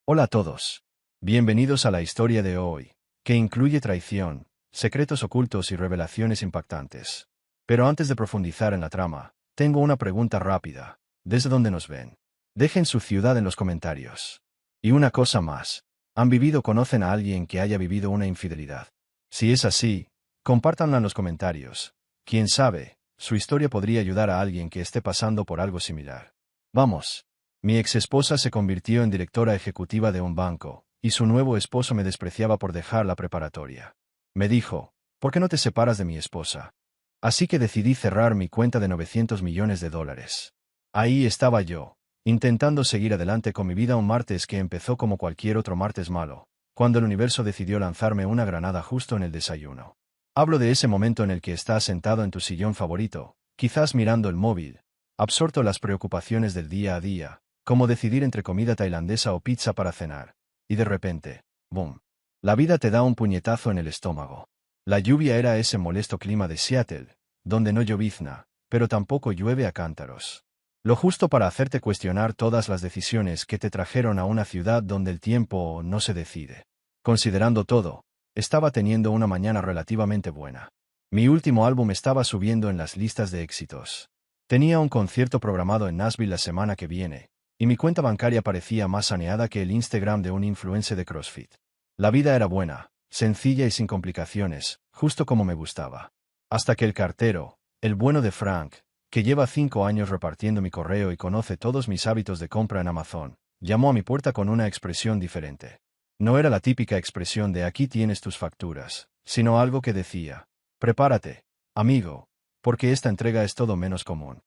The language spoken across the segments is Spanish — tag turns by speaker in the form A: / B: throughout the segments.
A: Hola a todos. Bienvenidos a la historia de hoy, que incluye traición, secretos ocultos y revelaciones impactantes. Pero antes de profundizar en la trama, tengo una pregunta rápida. ¿Desde dónde nos ven? Dejen su ciudad en los comentarios. Y una cosa más. ¿Han vivido o conocen a alguien que haya vivido una infidelidad? Si es así, compártanla en los comentarios. Quién sabe, su historia podría ayudar a alguien que esté pasando por algo similar. Vamos. Mi exesposa se convirtió en directora ejecutiva de un banco, y su nuevo esposo me despreciaba por dejar la preparatoria. Me dijo, ¿por qué no te separas de mi esposa? Así que decidí cerrar mi cuenta de $900 millones. Ahí estaba yo, intentando seguir adelante con mi vida un martes que empezó como cualquier otro martes malo, cuando el universo decidió lanzarme una granada justo en el desayuno. Hablo de ese momento en el que estás sentado en tu sillón favorito, quizás mirando el móvil, absorto en las preocupaciones del día a día, como decidir entre comida tailandesa o pizza para cenar. Y de repente, ¡boom! La vida te da un puñetazo en el estómago. La lluvia era ese molesto clima de Seattle, donde no llovizna, pero tampoco llueve a cántaros. Lo justo para hacerte cuestionar todas las decisiones que te trajeron a una ciudad donde el tiempo no se decide. Considerando todo, estaba teniendo una mañana relativamente buena. Mi último álbum estaba subiendo en las listas de éxitos. Tenía un concierto programado en Nashville la semana que viene, y mi cuenta bancaria parecía más saneada que el Instagram de un influencer de CrossFit. La vida era buena, sencilla y sin complicaciones, justo como me gustaba. Hasta que el cartero, el bueno de Frank, que lleva 5 años repartiendo mi correo y conoce todos mis hábitos de compra en Amazon, llamó a mi puerta con una expresión diferente. No era la típica expresión de aquí tienes tus facturas, sino algo que decía, prepárate, amigo, porque esta entrega es todo menos común.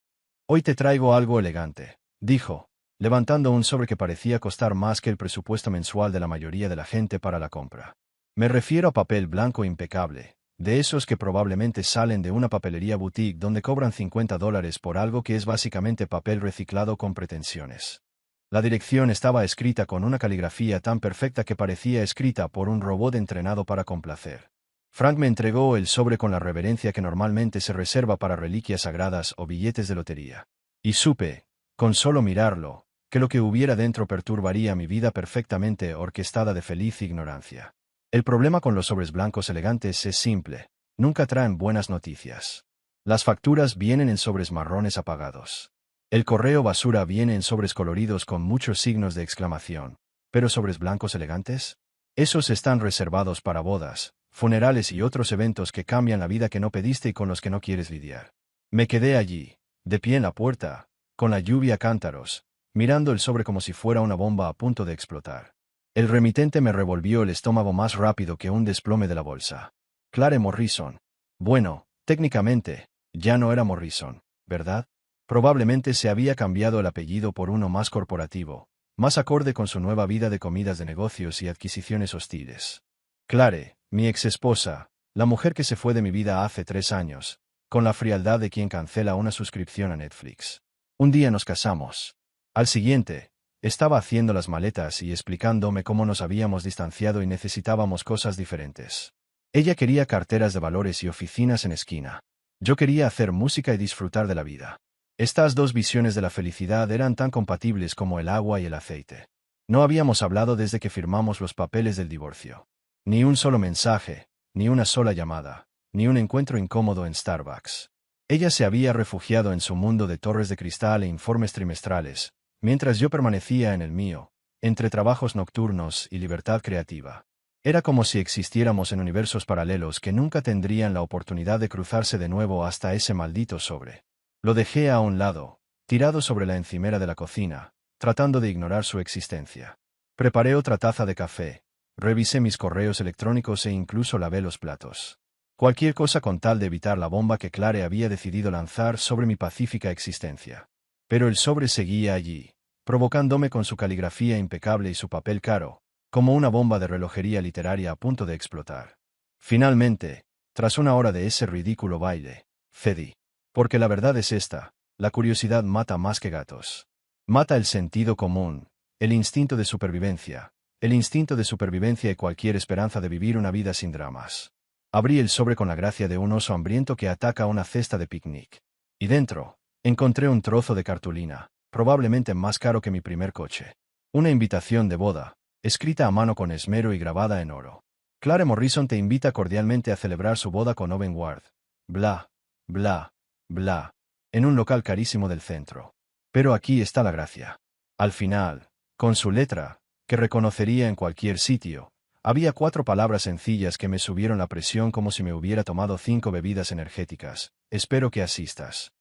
A: Hoy te traigo algo elegante, dijo, levantando un sobre que parecía costar más que el presupuesto mensual de la mayoría de la gente para la compra. Me refiero a papel blanco impecable, de esos que probablemente salen de una papelería boutique donde cobran $50 por algo que es básicamente papel reciclado con pretensiones. La dirección estaba escrita con una caligrafía tan perfecta que parecía escrita por un robot entrenado para complacer. Frank me entregó el sobre con la reverencia que normalmente se reserva para reliquias sagradas o billetes de lotería. Y supe, con solo mirarlo, que lo que hubiera dentro perturbaría mi vida perfectamente orquestada de feliz ignorancia. El problema con los sobres blancos elegantes es simple, nunca traen buenas noticias. Las facturas vienen en sobres marrones apagados. El correo basura viene en sobres coloridos con muchos signos de exclamación. ¿Pero sobres blancos elegantes? Esos están reservados para bodas, funerales y otros eventos que cambian la vida que no pediste y con los que no quieres lidiar. Me quedé allí, de pie en la puerta, con la lluvia a cántaros, mirando el sobre como si fuera una bomba a punto de explotar. El remitente me revolvió el estómago más rápido que un desplome de la bolsa. Clare Morrison. Bueno, técnicamente, ya no era Morrison, ¿verdad? Probablemente se había cambiado el apellido por uno más corporativo, más acorde con su nueva vida de comidas de negocios y adquisiciones hostiles. Clare, mi exesposa, la mujer que se fue de mi vida hace 3 años, con la frialdad de quien cancela una suscripción a Netflix. Un día nos casamos. Al siguiente, estaba haciendo las maletas y explicándome cómo nos habíamos distanciado y necesitábamos cosas diferentes. Ella quería carteras de valores y oficinas en esquina. Yo quería hacer música y disfrutar de la vida. Estas dos visiones de la felicidad eran tan compatibles como el agua y el aceite. No habíamos hablado desde que firmamos los papeles del divorcio. Ni un solo mensaje, ni una sola llamada, ni un encuentro incómodo en Starbucks. Ella se había refugiado en su mundo de torres de cristal e informes trimestrales, mientras yo permanecía en el mío, entre trabajos nocturnos y libertad creativa. Era como si existiéramos en universos paralelos que nunca tendrían la oportunidad de cruzarse de nuevo hasta ese maldito sobre. Lo dejé a un lado, tirado sobre la encimera de la cocina, tratando de ignorar su existencia. Preparé otra taza de café, revisé mis correos electrónicos e incluso lavé los platos. Cualquier cosa con tal de evitar la bomba que Clare había decidido lanzar sobre mi pacífica existencia. Pero el sobre seguía allí, provocándome con su caligrafía impecable y su papel caro, como una bomba de relojería literaria a punto de explotar. Finalmente, tras una hora de ese ridículo baile, cedí. Porque la verdad es esta, la curiosidad mata más que gatos. Mata el sentido común, el instinto de supervivencia y cualquier esperanza de vivir una vida sin dramas. Abrí el sobre con la gracia de un oso hambriento que ataca una cesta de picnic. Y dentro, encontré un trozo de cartulina, probablemente más caro que mi primer coche. Una invitación de boda, escrita a mano con esmero y grabada en oro. Clare Morrison te invita cordialmente a celebrar su boda con Owen Ward. Bla, bla, bla. En un local carísimo del centro. Pero aquí está la gracia. Al final, con su letra, que reconocería en cualquier sitio, había 4 palabras sencillas que me subieron la presión como si me hubiera tomado 5 bebidas energéticas. Espero que asistas.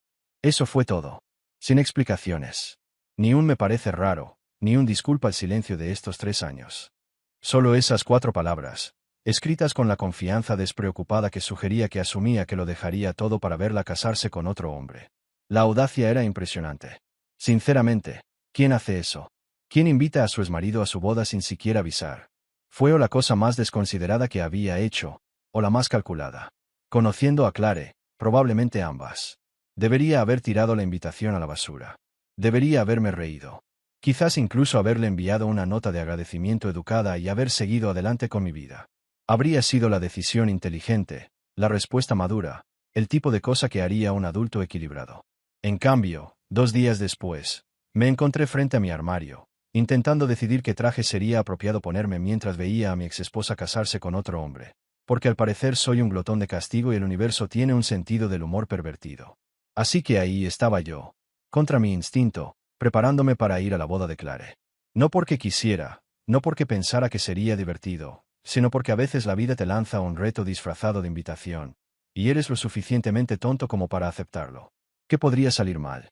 A: Eso fue todo. Sin explicaciones. Ni un me parece raro, ni un disculpa el silencio de estos 3 años. Solo esas 4 palabras, escritas con la confianza despreocupada que sugería que asumía que lo dejaría todo para verla casarse con otro hombre. La audacia era impresionante. Sinceramente, ¿quién hace eso? ¿Quién invita a su exmarido a su boda sin siquiera avisar? Fue o la cosa más desconsiderada que había hecho, o la más calculada. Conociendo a Clare, probablemente ambas. Debería haber tirado la invitación a la basura. Debería haberme reído. Quizás incluso haberle enviado una nota de agradecimiento educada y haber seguido adelante con mi vida. Habría sido la decisión inteligente, la respuesta madura, el tipo de cosa que haría un adulto equilibrado. En cambio, 2 días después, me encontré frente a mi armario, intentando decidir qué traje sería apropiado ponerme mientras veía a mi exesposa casarse con otro hombre. Porque al parecer soy un glotón de castigo y el universo tiene un sentido del humor pervertido. Así que ahí estaba yo, contra mi instinto, preparándome para ir a la boda de Clare. No porque quisiera, no porque pensara que sería divertido, sino porque a veces la vida te lanza un reto disfrazado de invitación, y eres lo suficientemente tonto como para aceptarlo. ¿Qué podría salir mal?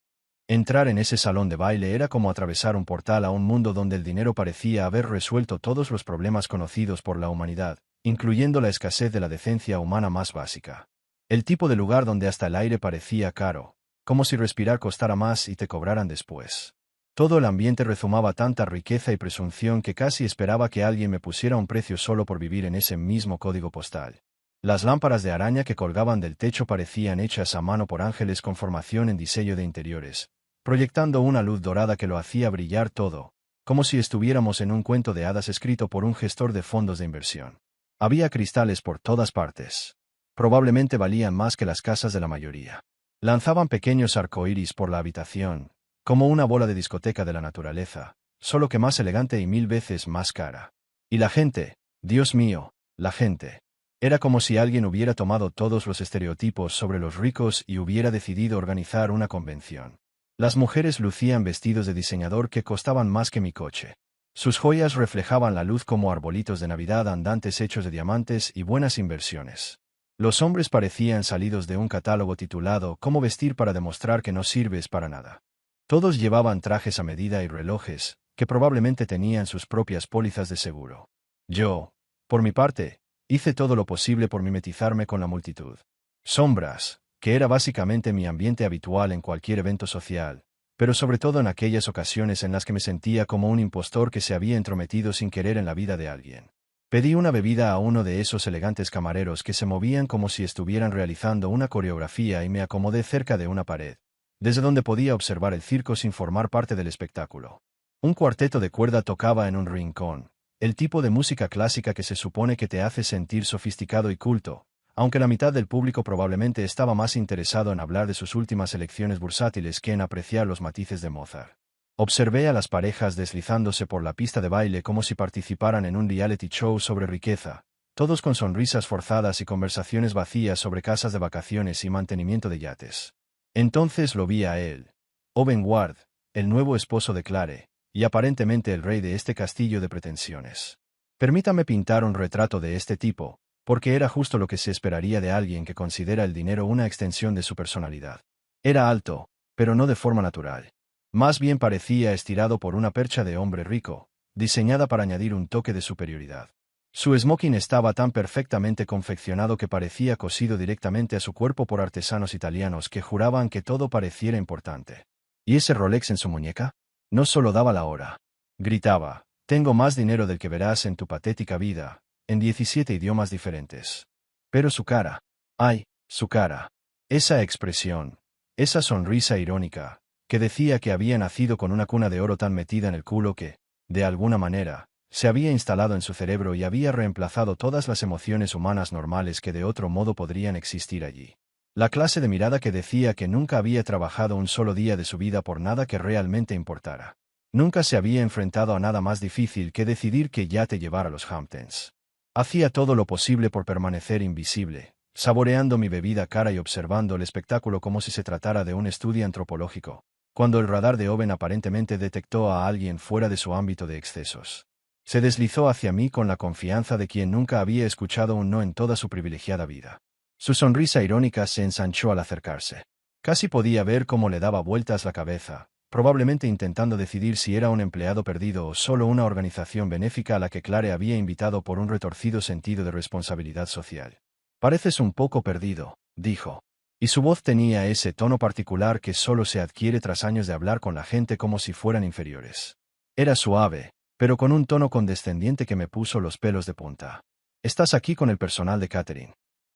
A: Entrar en ese salón de baile era como atravesar un portal a un mundo donde el dinero parecía haber resuelto todos los problemas conocidos por la humanidad, incluyendo la escasez de la decencia humana más básica. El tipo de lugar donde hasta el aire parecía caro, como si respirar costara más y te cobraran después. Todo el ambiente rezumaba tanta riqueza y presunción que casi esperaba que alguien me pusiera un precio solo por vivir en ese mismo código postal. Las lámparas de araña que colgaban del techo parecían hechas a mano por ángeles con formación en diseño de interiores, proyectando una luz dorada que lo hacía brillar todo, como si estuviéramos en un cuento de hadas escrito por un gestor de fondos de inversión. Había cristales por todas partes. Probablemente valían más que las casas de la mayoría. Lanzaban pequeños arcoíris por la habitación, como una bola de discoteca de la naturaleza, solo que más elegante y 1000 veces más cara. Y la gente, Dios mío, la gente. Era como si alguien hubiera tomado todos los estereotipos sobre los ricos y hubiera decidido organizar una convención. Las mujeres lucían vestidos de diseñador que costaban más que mi coche. Sus joyas reflejaban la luz como arbolitos de Navidad andantes hechos de diamantes y buenas inversiones. Los hombres parecían salidos de un catálogo titulado «Cómo vestir para demostrar que no sirves para nada». Todos llevaban trajes a medida y relojes, que probablemente tenían sus propias pólizas de seguro. Yo, por mi parte, hice todo lo posible por mimetizarme con la multitud. Sombras, que era básicamente mi ambiente habitual en cualquier evento social, pero sobre todo en aquellas ocasiones en las que me sentía como un impostor que se había entrometido sin querer en la vida de alguien. Pedí una bebida a uno de esos elegantes camareros que se movían como si estuvieran realizando una coreografía y me acomodé cerca de una pared, desde donde podía observar el circo sin formar parte del espectáculo. Un cuarteto de cuerda tocaba en un rincón, el tipo de música clásica que se supone que te hace sentir sofisticado y culto, aunque la mitad del público probablemente estaba más interesado en hablar de sus últimas elecciones bursátiles que en apreciar los matices de Mozart. Observé a las parejas deslizándose por la pista de baile como si participaran en un reality show sobre riqueza, todos con sonrisas forzadas y conversaciones vacías sobre casas de vacaciones y mantenimiento de yates. Entonces lo vi a él, Owen Ward, el nuevo esposo de Clare, y aparentemente el rey de este castillo de pretensiones. Permítame pintar un retrato de este tipo, porque era justo lo que se esperaría de alguien que considera el dinero una extensión de su personalidad. Era alto, pero no de forma natural. Más bien parecía estirado por una percha de hombre rico, diseñada para añadir un toque de superioridad. Su smoking estaba tan perfectamente confeccionado que parecía cosido directamente a su cuerpo por artesanos italianos que juraban que todo pareciera importante. ¿Y ese Rolex en su muñeca? No solo daba la hora. Gritaba, «Tengo más dinero del que verás en tu patética vida», en 17 idiomas diferentes. Pero su cara. ¡Ay, su cara! Esa expresión, esa sonrisa irónica, que decía que había nacido con una cuna de oro tan metida en el culo que, de alguna manera, se había instalado en su cerebro y había reemplazado todas las emociones humanas normales que de otro modo podrían existir allí. La clase de mirada que decía que nunca había trabajado un solo día de su vida por nada que realmente importara. Nunca se había enfrentado a nada más difícil que decidir que ya te llevara a los Hamptons. Hacía todo lo posible por permanecer invisible, saboreando mi bebida cara y observando el espectáculo como si se tratara de un estudio antropológico, cuando el radar de Owen aparentemente detectó a alguien fuera de su ámbito de excesos. Se deslizó hacia mí con la confianza de quien nunca había escuchado un no en toda su privilegiada vida. Su sonrisa irónica se ensanchó al acercarse. Casi podía ver cómo le daba vueltas la cabeza, probablemente intentando decidir si era un empleado perdido o solo una organización benéfica a la que Clare había invitado por un retorcido sentido de responsabilidad social. «Pareces un poco perdido», dijo. Y su voz tenía ese tono particular que solo se adquiere tras años de hablar con la gente como si fueran inferiores. Era suave, pero con un tono condescendiente que me puso los pelos de punta. «Estás aquí con el personal de catering».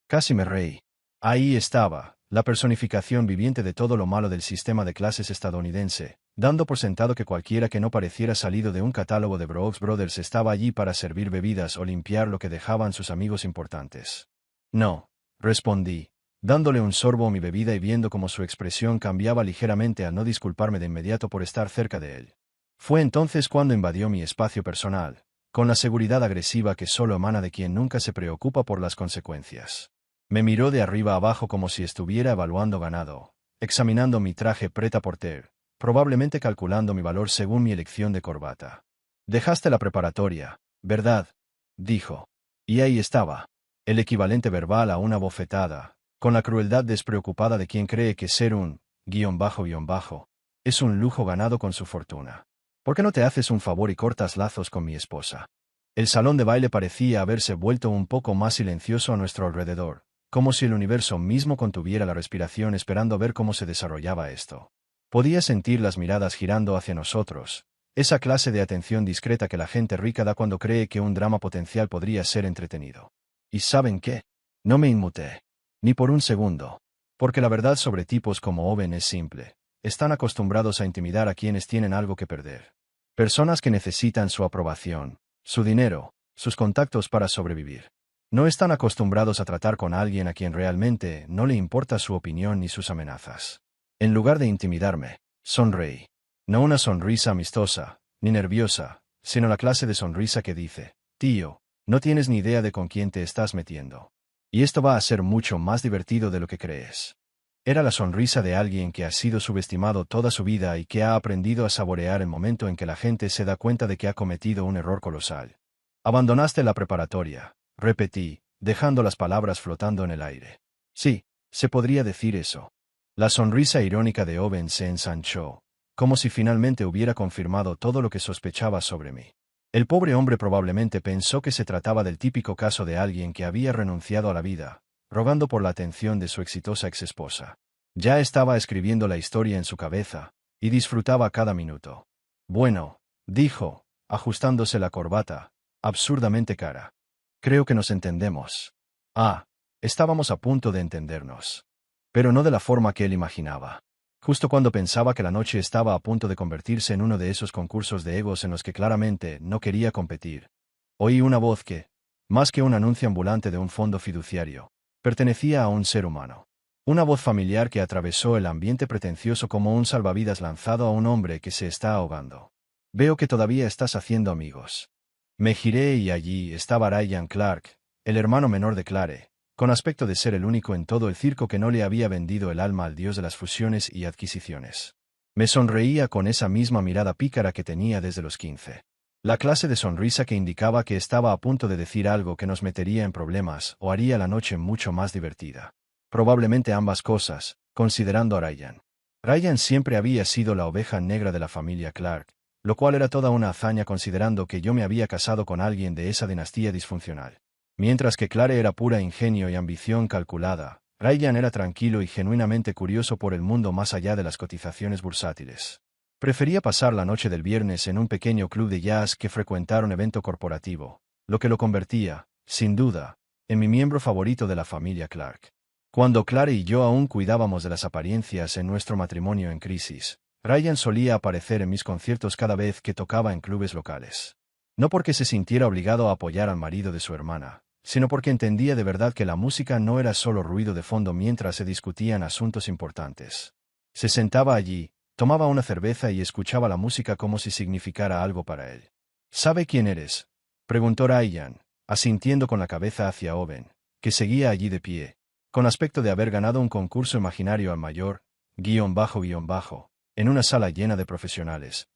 A: Casi me reí. Ahí estaba, la personificación viviente de todo lo malo del sistema de clases estadounidense, dando por sentado que cualquiera que no pareciera salido de un catálogo de Brooks Brothers estaba allí para servir bebidas o limpiar lo que dejaban sus amigos importantes. «No», respondí, dándole un sorbo a mi bebida y viendo cómo su expresión cambiaba ligeramente al no disculparme de inmediato por estar cerca de él. Fue entonces cuando invadió mi espacio personal, con la seguridad agresiva que solo emana de quien nunca se preocupa por las consecuencias. Me miró de arriba abajo como si estuviera evaluando ganado, examinando mi traje prêt-à-porter, probablemente calculando mi valor según mi elección de corbata. «Dejaste la preparatoria, ¿verdad?», dijo. Y ahí estaba, el equivalente verbal a una bofetada, con la crueldad despreocupada de quien cree que ser un __ es un lujo ganado con su fortuna. «¿Por qué no te haces un favor y cortas lazos con mi esposa?». El salón de baile parecía haberse vuelto un poco más silencioso a nuestro alrededor, como si el universo mismo contuviera la respiración esperando ver cómo se desarrollaba esto. Podía sentir las miradas girando hacia nosotros, esa clase de atención discreta que la gente rica da cuando cree que un drama potencial podría ser entretenido. ¿Y saben qué? No me inmuté. Ni por un segundo. Porque la verdad sobre tipos como Owen es simple. Están acostumbrados a intimidar a quienes tienen algo que perder. Personas que necesitan su aprobación, su dinero, sus contactos para sobrevivir. No están acostumbrados a tratar con alguien a quien realmente no le importa su opinión ni sus amenazas. En lugar de intimidarme, sonreí. No una sonrisa amistosa, ni nerviosa, sino la clase de sonrisa que dice, «Tío, no tienes ni idea de con quién te estás metiendo. Y esto va a ser mucho más divertido de lo que crees». Era la sonrisa de alguien que ha sido subestimado toda su vida y que ha aprendido a saborear el momento en que la gente se da cuenta de que ha cometido un error colosal. «Abandonaste la preparatoria», repetí, dejando las palabras flotando en el aire. «Sí, se podría decir eso». La sonrisa irónica de Owen se ensanchó, como si finalmente hubiera confirmado todo lo que sospechaba sobre mí. El pobre hombre probablemente pensó que se trataba del típico caso de alguien que había renunciado a la vida, rogando por la atención de su exitosa exesposa. Ya estaba escribiendo la historia en su cabeza, y disfrutaba cada minuto. «Bueno», dijo, ajustándose la corbata, absurdamente cara. «Creo que nos entendemos». Estábamos a punto de entendernos. Pero no de la forma que él imaginaba. Justo cuando pensaba que la noche estaba a punto de convertirse en uno de esos concursos de egos en los que claramente no quería competir, oí una voz que, más que un anuncio ambulante de un fondo fiduciario, pertenecía a un ser humano. Una voz familiar que atravesó el ambiente pretencioso como un salvavidas lanzado a un hombre que se está ahogando. «Veo que todavía estás haciendo amigos». Me giré y allí estaba Ryan Clark, el hermano menor de Clare, con aspecto de ser el único en todo el circo que no le había vendido el alma al dios de las fusiones y adquisiciones. Me sonreía con esa misma mirada pícara que tenía desde los 15. La clase de sonrisa que indicaba que estaba a punto de decir algo que nos metería en problemas o haría la noche mucho más divertida. Probablemente ambas cosas, considerando a Ryan. Ryan siempre había sido la oveja negra de la familia Clark, lo cual era toda una hazaña considerando que yo me había casado con alguien de esa dinastía disfuncional. Mientras que Clare era pura ingenio y ambición calculada, Ryan era tranquilo y genuinamente curioso por el mundo más allá de las cotizaciones bursátiles. Prefería pasar la noche del viernes en un pequeño club de jazz que frecuentar un evento corporativo, lo que lo convertía, sin duda, en mi miembro favorito de la familia Clark. Cuando Clare y yo aún cuidábamos de las apariencias en nuestro matrimonio en crisis, Ryan solía aparecer en mis conciertos cada vez que tocaba en clubes locales. No porque se sintiera obligado a apoyar al marido de su hermana, sino porque entendía de verdad que la música no era solo ruido de fondo mientras se discutían asuntos importantes. Se sentaba allí, Tomaba una cerveza y escuchaba la música como si significara algo para él. ¿Sabe quién eres?, preguntó Ryan, asintiendo con la cabeza hacia Owen, que seguía allí de pie, con aspecto de haber ganado un concurso imaginario al mayor, en una sala llena de profesionales,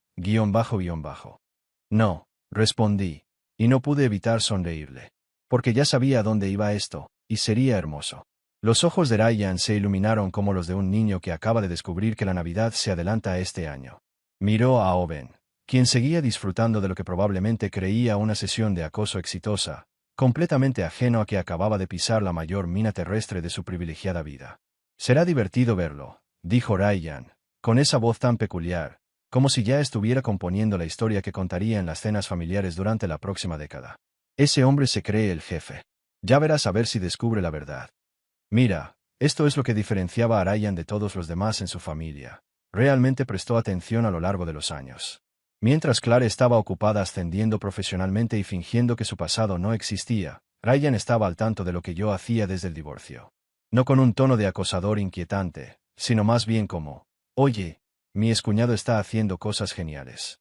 A: No, respondí, y no pude evitar sonreírle. Porque ya sabía a dónde iba esto, y sería hermoso. Los ojos de Ryan se iluminaron como los de un niño que acaba de descubrir que la Navidad se adelanta este año. Miró a Owen, quien seguía disfrutando de lo que probablemente creía una sesión de acoso exitosa, completamente ajeno a que acababa de pisar la mayor mina terrestre de su privilegiada vida. Será divertido verlo, dijo Ryan, con esa voz tan peculiar, como si ya estuviera componiendo la historia que contaría en las cenas familiares durante la próxima década. Ese hombre se cree el jefe. Ya verás a ver si descubre la verdad. Mira, esto es lo que diferenciaba a Ryan de todos los demás en su familia. Realmente prestó atención a lo largo de los años. Mientras Claire estaba ocupada ascendiendo profesionalmente y fingiendo que su pasado no existía, Ryan estaba al tanto de lo que yo hacía desde el divorcio. No con un tono de acosador inquietante, sino más bien como, oye, mi excuñado está haciendo cosas geniales.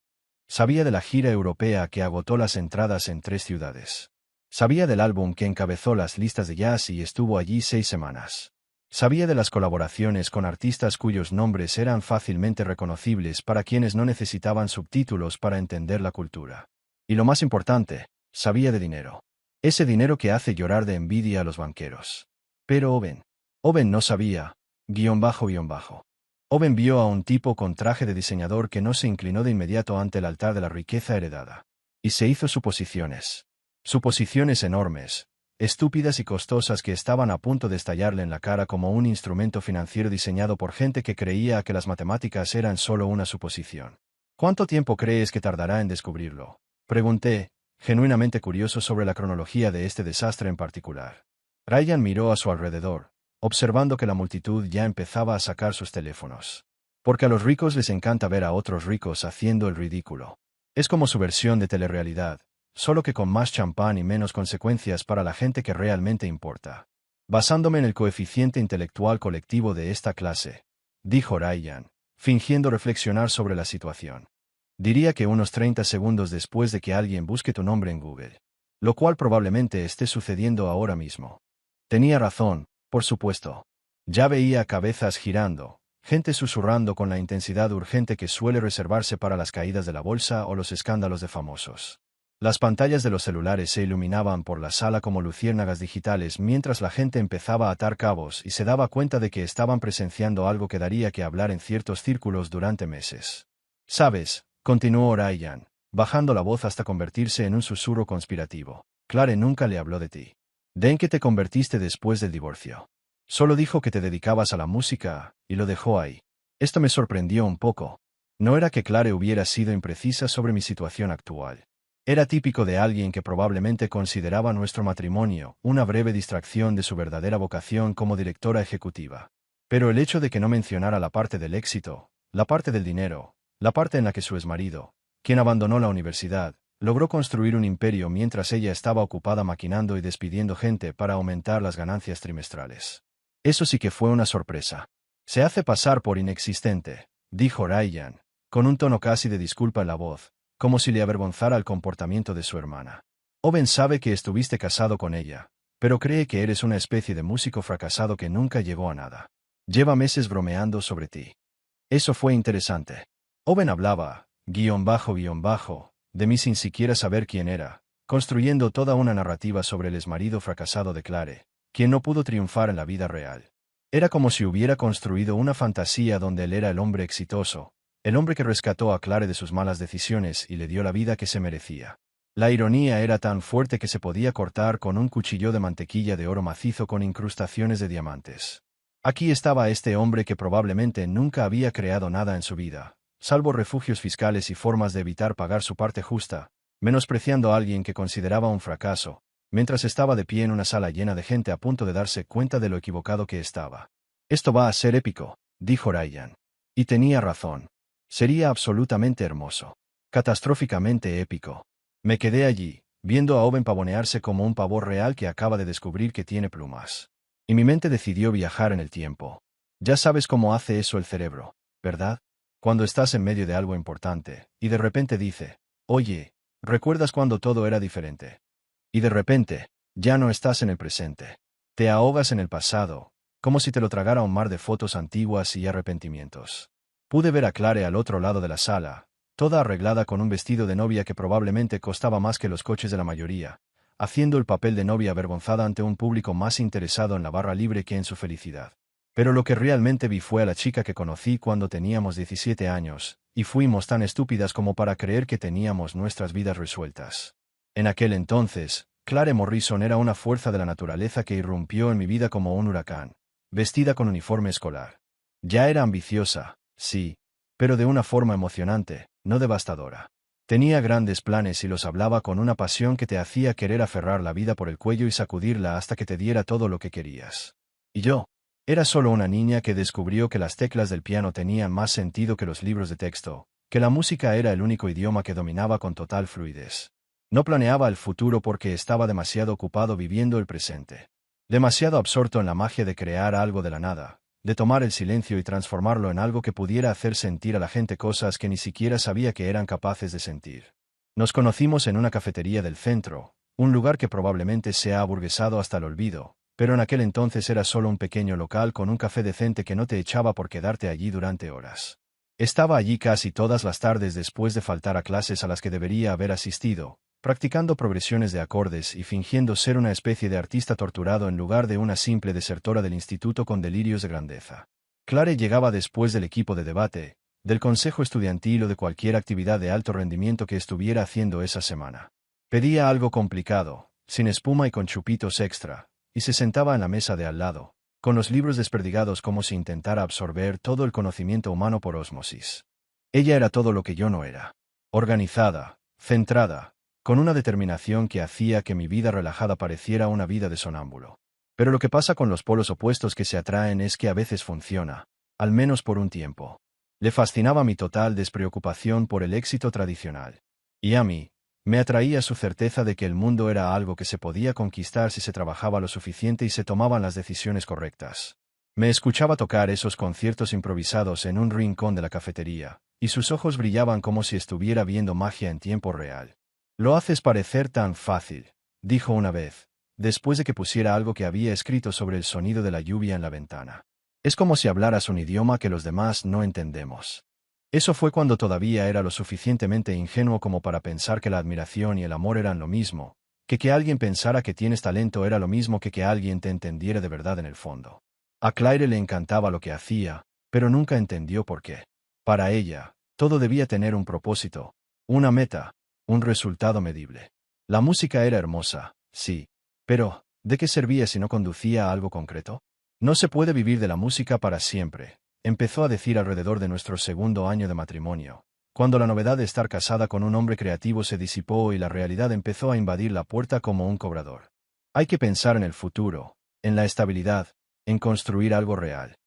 A: Sabía de la gira europea que agotó las entradas en 3 ciudades. Sabía del álbum que encabezó las listas de jazz y estuvo allí 6 semanas. Sabía de las colaboraciones con artistas cuyos nombres eran fácilmente reconocibles para quienes no necesitaban subtítulos para entender la cultura. Y lo más importante, sabía de dinero. Ese dinero que hace llorar de envidia a los banqueros. Pero Owen no sabía, __. Owen vio a un tipo con traje de diseñador que no se inclinó de inmediato ante el altar de la riqueza heredada. Y se hizo suposiciones. Suposiciones enormes, estúpidas y costosas que estaban a punto de estallarle en la cara como un instrumento financiero diseñado por gente que creía que las matemáticas eran solo una suposición. ¿Cuánto tiempo crees que tardará en descubrirlo?, pregunté, genuinamente curioso sobre la cronología de este desastre en particular. Ryan miró a su alrededor, observando que la multitud ya empezaba a sacar sus teléfonos. Porque a los ricos les encanta ver a otros ricos haciendo el ridículo. Es como su versión de telerrealidad, solo que con más champán y menos consecuencias para la gente que realmente importa. Basándome en el coeficiente intelectual colectivo de esta clase, dijo Ryan, fingiendo reflexionar sobre la situación. Diría que unos 30 segundos después de que alguien busque tu nombre en Google. Lo cual probablemente esté sucediendo ahora mismo. Tenía razón, por supuesto. Ya veía cabezas girando, gente susurrando con la intensidad urgente que suele reservarse para las caídas de la bolsa o los escándalos de famosos. Las pantallas de los celulares se iluminaban por la sala como luciérnagas digitales mientras la gente empezaba a atar cabos y se daba cuenta de que estaban presenciando algo que daría que hablar en ciertos círculos durante meses. ¿Sabes?, continuó Ryan, bajando la voz hasta convertirse en un susurro conspirativo. Claire nunca le habló de ti. ¿De en qué te convertiste después del divorcio? Solo dijo que te dedicabas a la música, y lo dejó ahí. Esto me sorprendió un poco. No era que Claire hubiera sido imprecisa sobre mi situación actual. Era típico de alguien que probablemente consideraba nuestro matrimonio una breve distracción de su verdadera vocación como directora ejecutiva. Pero el hecho de que no mencionara la parte del éxito, la parte del dinero, la parte en la que su exmarido, quien abandonó la universidad, logró construir un imperio mientras ella estaba ocupada maquinando y despidiendo gente para aumentar las ganancias trimestrales. Eso sí que fue una sorpresa. Se hace pasar por inexistente, dijo Ryan, con un tono casi de disculpa en la voz, como si le avergonzara el comportamiento de su hermana. Owen sabe que estuviste casado con ella, pero cree que eres una especie de músico fracasado que nunca llegó a nada. Lleva meses bromeando sobre ti. Eso fue interesante. Owen hablaba, de mí sin siquiera saber quién era, construyendo toda una narrativa sobre el exmarido fracasado de Claire, quien no pudo triunfar en la vida real. Era como si hubiera construido una fantasía donde él era el hombre exitoso, el hombre que rescató a Claire de sus malas decisiones y le dio la vida que se merecía. La ironía era tan fuerte que se podía cortar con un cuchillo de mantequilla de oro macizo con incrustaciones de diamantes. Aquí estaba este hombre que probablemente nunca había creado nada en su vida, salvo refugios fiscales y formas de evitar pagar su parte justa, menospreciando a alguien que consideraba un fracaso, mientras estaba de pie en una sala llena de gente a punto de darse cuenta de lo equivocado que estaba. Esto va a ser épico, dijo Ryan. Y tenía razón. Sería absolutamente hermoso. Catastróficamente épico. Me quedé allí, viendo a Owen pavonearse como un pavor real que acaba de descubrir que tiene plumas. Y mi mente decidió viajar en el tiempo. Ya sabes cómo hace eso el cerebro, ¿verdad? Cuando estás en medio de algo importante, y de repente dice, oye, ¿recuerdas cuando todo era diferente? Y de repente, ya no estás en el presente. Te ahogas en el pasado, como si te lo tragara un mar de fotos antiguas y arrepentimientos. Pude ver a Claire al otro lado de la sala, toda arreglada con un vestido de novia que probablemente costaba más que los coches de la mayoría, haciendo el papel de novia avergonzada ante un público más interesado en la barra libre que en su felicidad. Pero lo que realmente vi fue a la chica que conocí cuando teníamos 17 años, y fuimos tan estúpidas como para creer que teníamos nuestras vidas resueltas. En aquel entonces, Claire Morrison era una fuerza de la naturaleza que irrumpió en mi vida como un huracán, vestida con uniforme escolar. Ya era ambiciosa, sí, pero de una forma emocionante, no devastadora. Tenía grandes planes y los hablaba con una pasión que te hacía querer aferrar la vida por el cuello y sacudirla hasta que te diera todo lo que querías. Y yo, era solo una niña que descubrió que las teclas del piano tenían más sentido que los libros de texto, que la música era el único idioma que dominaba con total fluidez. No planeaba el futuro porque estaba demasiado ocupado viviendo el presente. Demasiado absorto en la magia de crear algo de la nada, de tomar el silencio y transformarlo en algo que pudiera hacer sentir a la gente cosas que ni siquiera sabía que eran capaces de sentir. Nos conocimos en una cafetería del centro, un lugar que probablemente se ha aburguesado hasta el olvido, pero en aquel entonces era solo un pequeño local con un café decente que no te echaba por quedarte allí durante horas. Estaba allí casi todas las tardes después de faltar a clases a las que debería haber asistido, practicando progresiones de acordes y fingiendo ser una especie de artista torturado en lugar de una simple desertora del instituto con delirios de grandeza. Claire llegaba después del equipo de debate, del consejo estudiantil o de cualquier actividad de alto rendimiento que estuviera haciendo esa semana. Pedía algo complicado, sin espuma y con chupitos extra, y se sentaba en la mesa de al lado, con los libros desperdigados como si intentara absorber todo el conocimiento humano por ósmosis. Ella era todo lo que yo no era. Organizada, centrada, con una determinación que hacía que mi vida relajada pareciera una vida de sonámbulo. Pero lo que pasa con los polos opuestos que se atraen es que a veces funciona, al menos por un tiempo. Le fascinaba mi total despreocupación por el éxito tradicional. Y a mí, me atraía su certeza de que el mundo era algo que se podía conquistar si se trabajaba lo suficiente y se tomaban las decisiones correctas. Me escuchaba tocar esos conciertos improvisados en un rincón de la cafetería, y sus ojos brillaban como si estuviera viendo magia en tiempo real. Lo haces parecer tan fácil, dijo una vez, después de que pusiera algo que había escrito sobre el sonido de la lluvia en la ventana. Es como si hablaras un idioma que los demás no entendemos. Eso fue cuando todavía era lo suficientemente ingenuo como para pensar que la admiración y el amor eran lo mismo, que alguien pensara que tienes talento era lo mismo que alguien te entendiera de verdad en el fondo. A Claire le encantaba lo que hacía, pero nunca entendió por qué. Para ella, todo debía tener un propósito, una meta, un resultado medible. La música era hermosa, sí. Pero, ¿de qué servía si no conducía a algo concreto? No se puede vivir de la música para siempre, empezó a decir alrededor de nuestro segundo año de matrimonio, cuando la novedad de estar casada con un hombre creativo se disipó y la realidad empezó a invadir la puerta como un cobrador. Hay que pensar en el futuro, en la estabilidad, en construir algo real.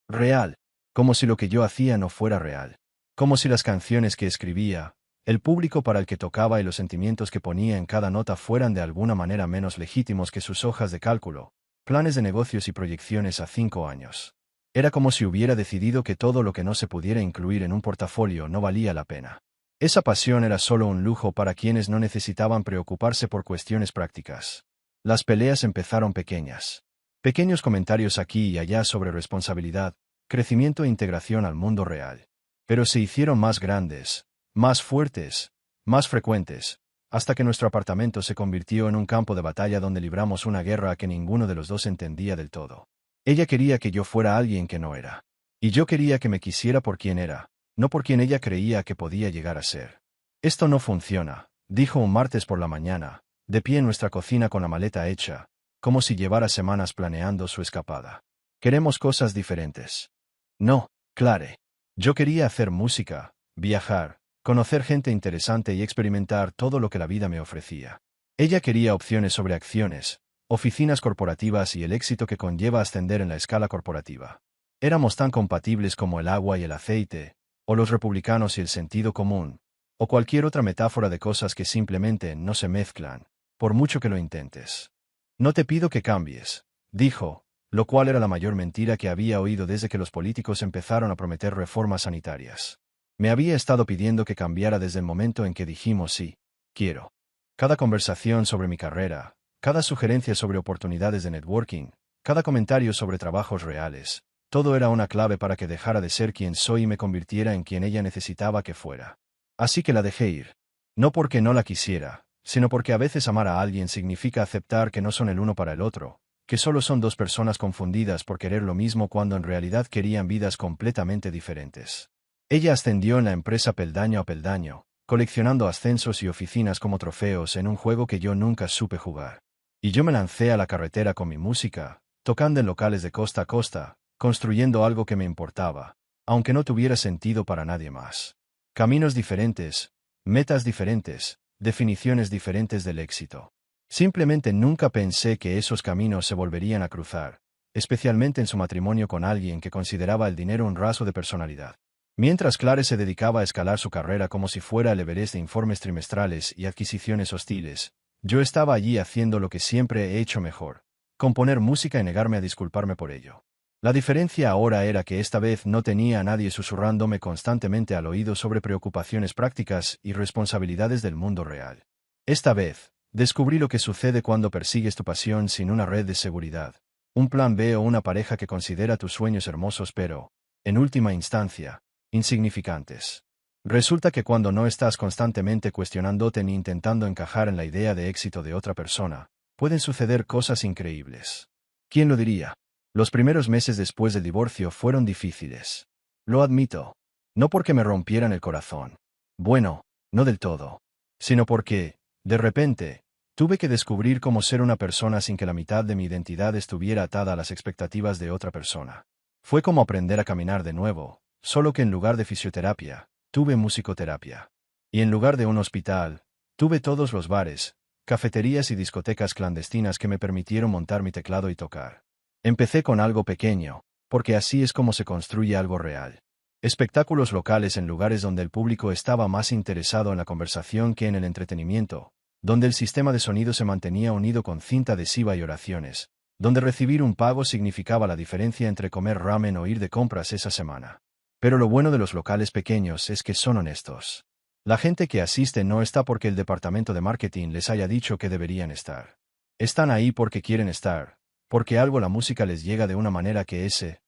A: Real, como si lo que yo hacía no fuera real. Como si las canciones que escribía, el público para el que tocaba y los sentimientos que ponía en cada nota fueran de alguna manera menos legítimos que sus hojas de cálculo, planes de negocios y proyecciones a 5 años. Era como si hubiera decidido que todo lo que no se pudiera incluir en un portafolio no valía la pena. Esa pasión era solo un lujo para quienes no necesitaban preocuparse por cuestiones prácticas. Las peleas empezaron pequeñas. Pequeños comentarios aquí y allá sobre responsabilidad, crecimiento e integración al mundo real. Pero se hicieron más grandes, más fuertes, más frecuentes, hasta que nuestro apartamento se convirtió en un campo de batalla donde libramos una guerra que ninguno de los dos entendía del todo. Ella quería que yo fuera alguien que no era. Y yo quería que me quisiera por quien era, no por quien ella creía que podía llegar a ser. Esto no funciona, dijo un martes por la mañana, de pie en nuestra cocina con la maleta hecha, como si llevara semanas planeando su escapada. Queremos cosas diferentes. No, Claire. Yo quería hacer música, viajar, conocer gente interesante y experimentar todo lo que la vida me ofrecía. Ella quería opciones sobre acciones, oficinas corporativas y el éxito que conlleva ascender en la escala corporativa. Éramos tan compatibles como el agua y el aceite, o los republicanos y el sentido común, o cualquier otra metáfora de cosas que simplemente no se mezclan, por mucho que lo intentes. No te pido que cambies, dijo, lo cual era la mayor mentira que había oído desde que los políticos empezaron a prometer reformas sanitarias. Me había estado pidiendo que cambiara desde el momento en que dijimos sí, quiero. Cada conversación sobre mi carrera, cada sugerencia sobre oportunidades de networking, cada comentario sobre trabajos reales, todo era una clave para que dejara de ser quien soy y me convirtiera en quien ella necesitaba que fuera. Así que la dejé ir. No porque no la quisiera, sino porque a veces amar a alguien significa aceptar que no son el uno para el otro, que solo son dos personas confundidas por querer lo mismo cuando en realidad querían vidas completamente diferentes. Ella ascendió en la empresa peldaño a peldaño, coleccionando ascensos y oficinas como trofeos en un juego que yo nunca supe jugar. Y yo me lancé a la carretera con mi música, tocando en locales de costa a costa, construyendo algo que me importaba, aunque no tuviera sentido para nadie más. Caminos diferentes, metas diferentes, definiciones diferentes del éxito. Simplemente nunca pensé que esos caminos se volverían a cruzar, especialmente en su matrimonio con alguien que consideraba el dinero un rasgo de personalidad. Mientras Clare se dedicaba a escalar su carrera como si fuera el Everest de informes trimestrales y adquisiciones hostiles, yo estaba allí haciendo lo que siempre he hecho mejor, componer música y negarme a disculparme por ello. La diferencia ahora era que esta vez no tenía a nadie susurrándome constantemente al oído sobre preocupaciones prácticas y responsabilidades del mundo real. Esta vez, descubrí lo que sucede cuando persigues tu pasión sin una red de seguridad, un plan B o una pareja que considera tus sueños hermosos pero, en última instancia, insignificantes. Resulta que cuando no estás constantemente cuestionándote ni intentando encajar en la idea de éxito de otra persona, pueden suceder cosas increíbles. ¿Quién lo diría? Los primeros meses después del divorcio fueron difíciles. Lo admito. No porque me rompieran el corazón. Bueno, no del todo. Sino porque, de repente, tuve que descubrir cómo ser una persona sin que la mitad de mi identidad estuviera atada a las expectativas de otra persona. Fue como aprender a caminar de nuevo, solo que en lugar de fisioterapia, tuve musicoterapia. Y en lugar de un hospital, tuve todos los bares, cafeterías y discotecas clandestinas que me permitieron montar mi teclado y tocar. Empecé con algo pequeño, porque así es como se construye algo real. Espectáculos locales en lugares donde el público estaba más interesado en la conversación que en el entretenimiento, donde el sistema de sonido se mantenía unido con cinta adhesiva y oraciones, donde recibir un pago significaba la diferencia entre comer ramen o ir de compras esa semana. Pero lo bueno de los locales pequeños es que son honestos. La gente que asiste no está porque el departamento de marketing les haya dicho que deberían estar. Están ahí porque quieren estar, porque algo la música les llega de una manera que ese,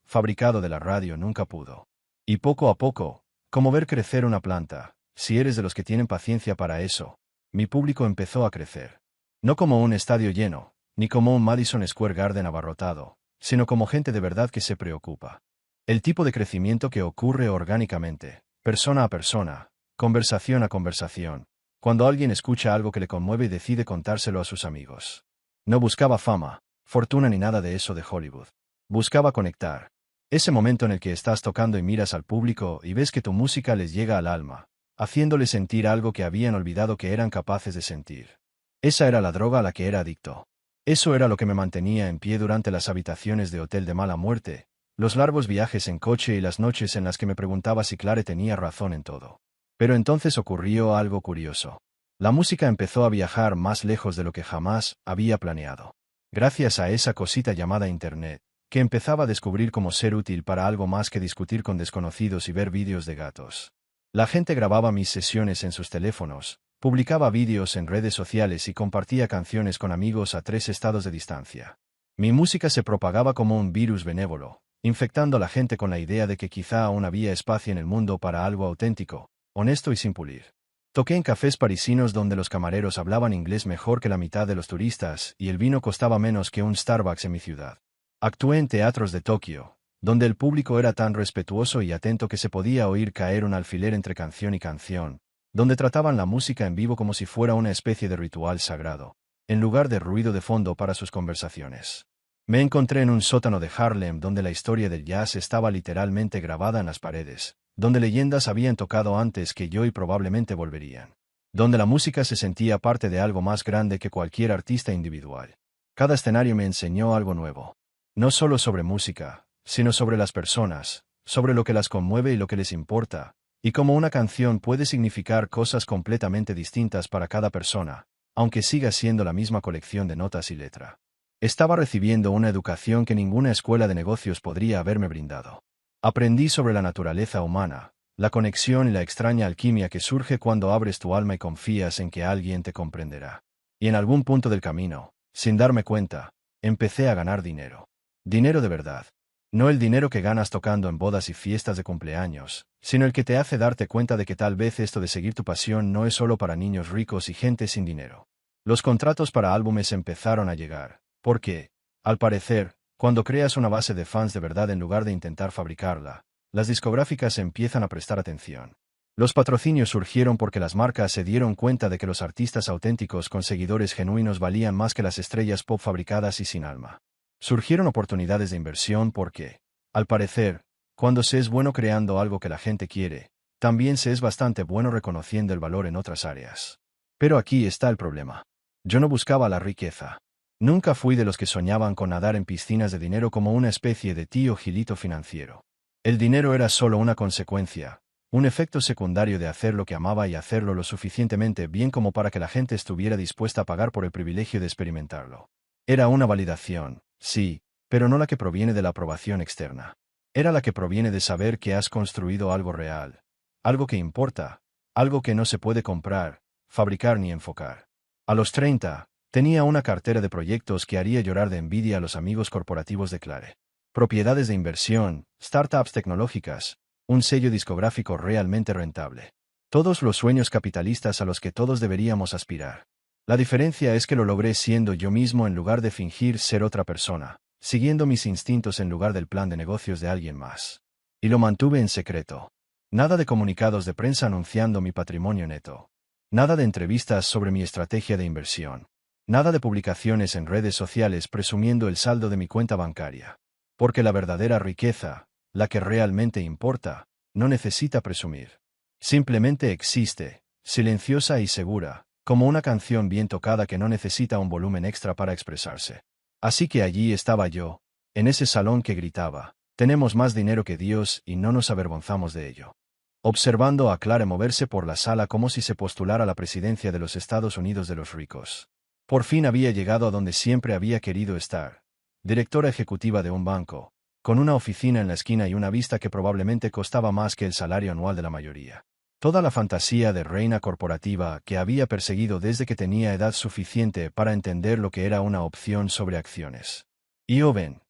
A: fabricado de la radio nunca pudo. Y poco a poco, como ver crecer una planta, si eres de los que tienen paciencia para eso, mi público empezó a crecer. No como un estadio lleno, ni como un Madison Square Garden abarrotado, sino como gente de verdad que se preocupa. El tipo de crecimiento que ocurre orgánicamente, persona a persona, conversación a conversación, cuando alguien escucha algo que le conmueve y decide contárselo a sus amigos. No buscaba fama, fortuna ni nada de eso de Hollywood. Buscaba conectar. Ese momento en el que estás tocando y miras al público y ves que tu música les llega al alma, haciéndoles sentir algo que habían olvidado que eran capaces de sentir. Esa era la droga a la que era adicto. Eso era lo que me mantenía en pie durante las habitaciones de hotel de mala muerte, los largos viajes en coche y las noches en las que me preguntaba si Clare tenía razón en todo. Pero entonces ocurrió algo curioso. La música empezó a viajar más lejos de lo que jamás había planeado. Gracias a esa cosita llamada Internet, que empezaba a descubrir cómo ser útil para algo más que discutir con desconocidos y ver vídeos de gatos. La gente grababa mis sesiones en sus teléfonos, publicaba vídeos en redes sociales y compartía canciones con amigos a 3 estados de distancia. Mi música se propagaba como un virus benévolo, infectando a la gente con la idea de que quizá aún había espacio en el mundo para algo auténtico, honesto y sin pulir. Toqué en cafés parisinos donde los camareros hablaban inglés mejor que la mitad de los turistas y el vino costaba menos que un Starbucks en mi ciudad. Actué en teatros de Tokio, donde el público era tan respetuoso y atento que se podía oír caer un alfiler entre canción y canción, donde trataban la música en vivo como si fuera una especie de ritual sagrado, en lugar de ruido de fondo para sus conversaciones. Me encontré en un sótano de Harlem donde la historia del jazz estaba literalmente grabada en las paredes, donde leyendas habían tocado antes que yo y probablemente volverían. Donde la música se sentía parte de algo más grande que cualquier artista individual. Cada escenario me enseñó algo nuevo. No solo sobre música, sino sobre las personas, sobre lo que las conmueve y lo que les importa, y cómo una canción puede significar cosas completamente distintas para cada persona, aunque siga siendo la misma colección de notas y letra. Estaba recibiendo una educación que ninguna escuela de negocios podría haberme brindado. Aprendí sobre la naturaleza humana, la conexión y la extraña alquimia que surge cuando abres tu alma y confías en que alguien te comprenderá. Y en algún punto del camino, sin darme cuenta, empecé a ganar dinero. Dinero de verdad. No el dinero que ganas tocando en bodas y fiestas de cumpleaños, sino el que te hace darte cuenta de que tal vez esto de seguir tu pasión no es solo para niños ricos y gente sin dinero. Los contratos para álbumes empezaron a llegar, porque, al parecer, cuando creas una base de fans de verdad en lugar de intentar fabricarla, las discográficas empiezan a prestar atención. Los patrocinios surgieron porque las marcas se dieron cuenta de que los artistas auténticos con seguidores genuinos valían más que las estrellas pop fabricadas y sin alma. Surgieron oportunidades de inversión porque, al parecer, cuando se es bueno creando algo que la gente quiere, también se es bastante bueno reconociendo el valor en otras áreas. Pero aquí está el problema. Yo no buscaba la riqueza. Nunca fui de los que soñaban con nadar en piscinas de dinero como una especie de tío Gilito financiero. El dinero era solo una consecuencia, un efecto secundario de hacer lo que amaba y hacerlo lo suficientemente bien como para que la gente estuviera dispuesta a pagar por el privilegio de experimentarlo. Era una validación, sí, pero no la que proviene de la aprobación externa. Era la que proviene de saber que has construido algo real, algo que importa, algo que no se puede comprar, fabricar ni enfocar. A los 30, tenía una cartera de proyectos que haría llorar de envidia a los amigos corporativos de Clare. Propiedades de inversión, startups tecnológicas, un sello discográfico realmente rentable. Todos los sueños capitalistas a los que todos deberíamos aspirar. La diferencia es que lo logré siendo yo mismo en lugar de fingir ser otra persona, siguiendo mis instintos en lugar del plan de negocios de alguien más. Y lo mantuve en secreto. Nada de comunicados de prensa anunciando mi patrimonio neto. Nada de entrevistas sobre mi estrategia de inversión. Nada de publicaciones en redes sociales presumiendo el saldo de mi cuenta bancaria. Porque la verdadera riqueza, la que realmente importa, no necesita presumir. Simplemente existe, silenciosa y segura, como una canción bien tocada que no necesita un volumen extra para expresarse. Así que allí estaba yo, en ese salón que gritaba, tenemos más dinero que Dios y no nos avergonzamos de ello. Observando a Clare moverse por la sala como si se postulara a la presidencia de los Estados Unidos de los ricos. Por fin había llegado a donde siempre había querido estar. Directora ejecutiva de un banco, con una oficina en la esquina y una vista que probablemente costaba más que el salario anual de la mayoría. Toda la fantasía de reina corporativa que había perseguido desde que tenía edad suficiente para entender lo que era una opción sobre acciones. Y Owen